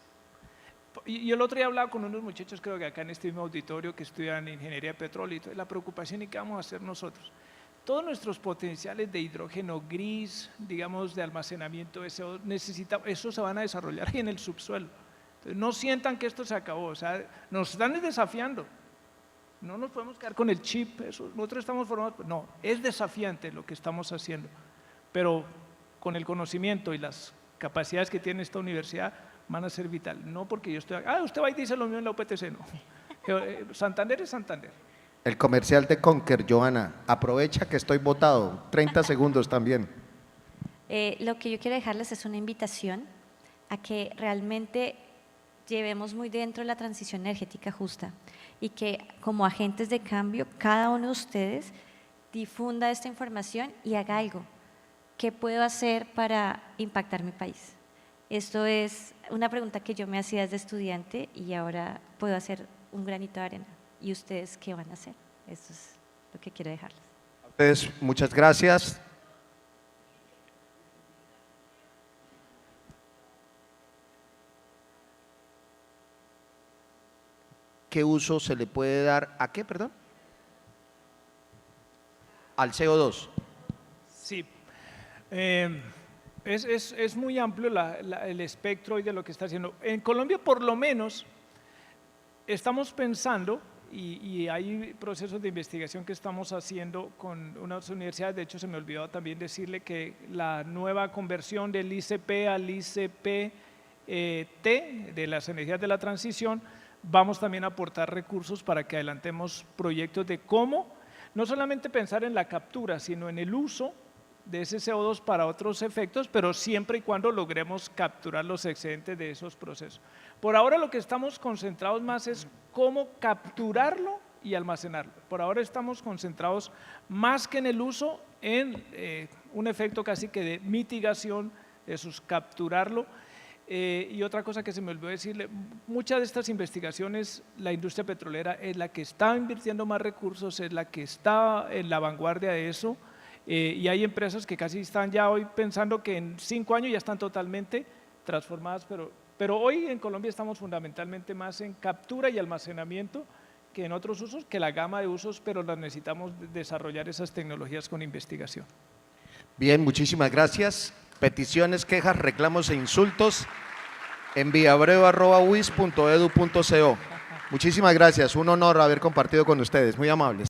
Y el otro día hablaba con unos muchachos, creo que acá en este mismo auditorio, que estudian ingeniería de petróleo y todo, la preocupación y qué vamos a hacer nosotros. Todos nuestros potenciales de hidrógeno gris, digamos, de almacenamiento de CO2, eso se van a desarrollar ahí en el subsuelo. Entonces, no sientan que esto se acabó, o sea, nos están desafiando. No nos podemos quedar con el chip, eso, nosotros estamos formados, no, es desafiante lo que estamos haciendo, pero con el conocimiento y las capacidades que tiene esta universidad van a ser vital, no porque yo estoy, usted va y dice lo mismo en la UPTC, no. Santander es Santander. El comercial de Conker, Joana, aprovecha que estoy votado, 30 segundos también. Lo que yo quiero dejarles es una invitación a que realmente llevemos muy dentro la transición energética justa y que como agentes de cambio, cada uno de ustedes difunda esta información y haga algo. ¿Qué puedo hacer para impactar mi país? Esto es una pregunta que yo me hacía desde estudiante y ahora puedo hacer un granito de arena. ¿Y ustedes qué van a hacer? Eso es lo que quiero dejarles. A ustedes, muchas gracias. ¿Qué uso se le puede dar a qué, perdón? Al CO2. Sí, es muy amplio el espectro hoy de lo que está haciendo. En Colombia, por lo menos, estamos pensando, y hay procesos de investigación que estamos haciendo con unas universidades, de hecho se me olvidó también decirle que la nueva conversión del ICP al ICP-T, de las energías de la transición, vamos también a aportar recursos para que adelantemos proyectos de cómo, no solamente pensar en la captura, sino en el uso de ese CO2 para otros efectos, pero siempre y cuando logremos capturar los excedentes de esos procesos. Por ahora lo que estamos concentrados más es cómo capturarlo y almacenarlo. Por ahora estamos concentrados más que en el uso, en un efecto casi que de mitigación, eso es capturarlo. Y otra cosa que se me olvidó decirle, muchas de estas investigaciones, la industria petrolera es la que está invirtiendo más recursos, es la que está en la vanguardia de eso, y hay empresas que casi están ya hoy pensando que en 5 años ya están totalmente transformadas, pero hoy en Colombia estamos fundamentalmente más en captura y almacenamiento que en otros usos, que la gama de usos, pero las necesitamos desarrollar esas tecnologías con investigación. Bien, muchísimas gracias. Peticiones, quejas, reclamos e insultos en viabreve@uis.edu.co. Muchísimas gracias, un honor haber compartido con ustedes, muy amables.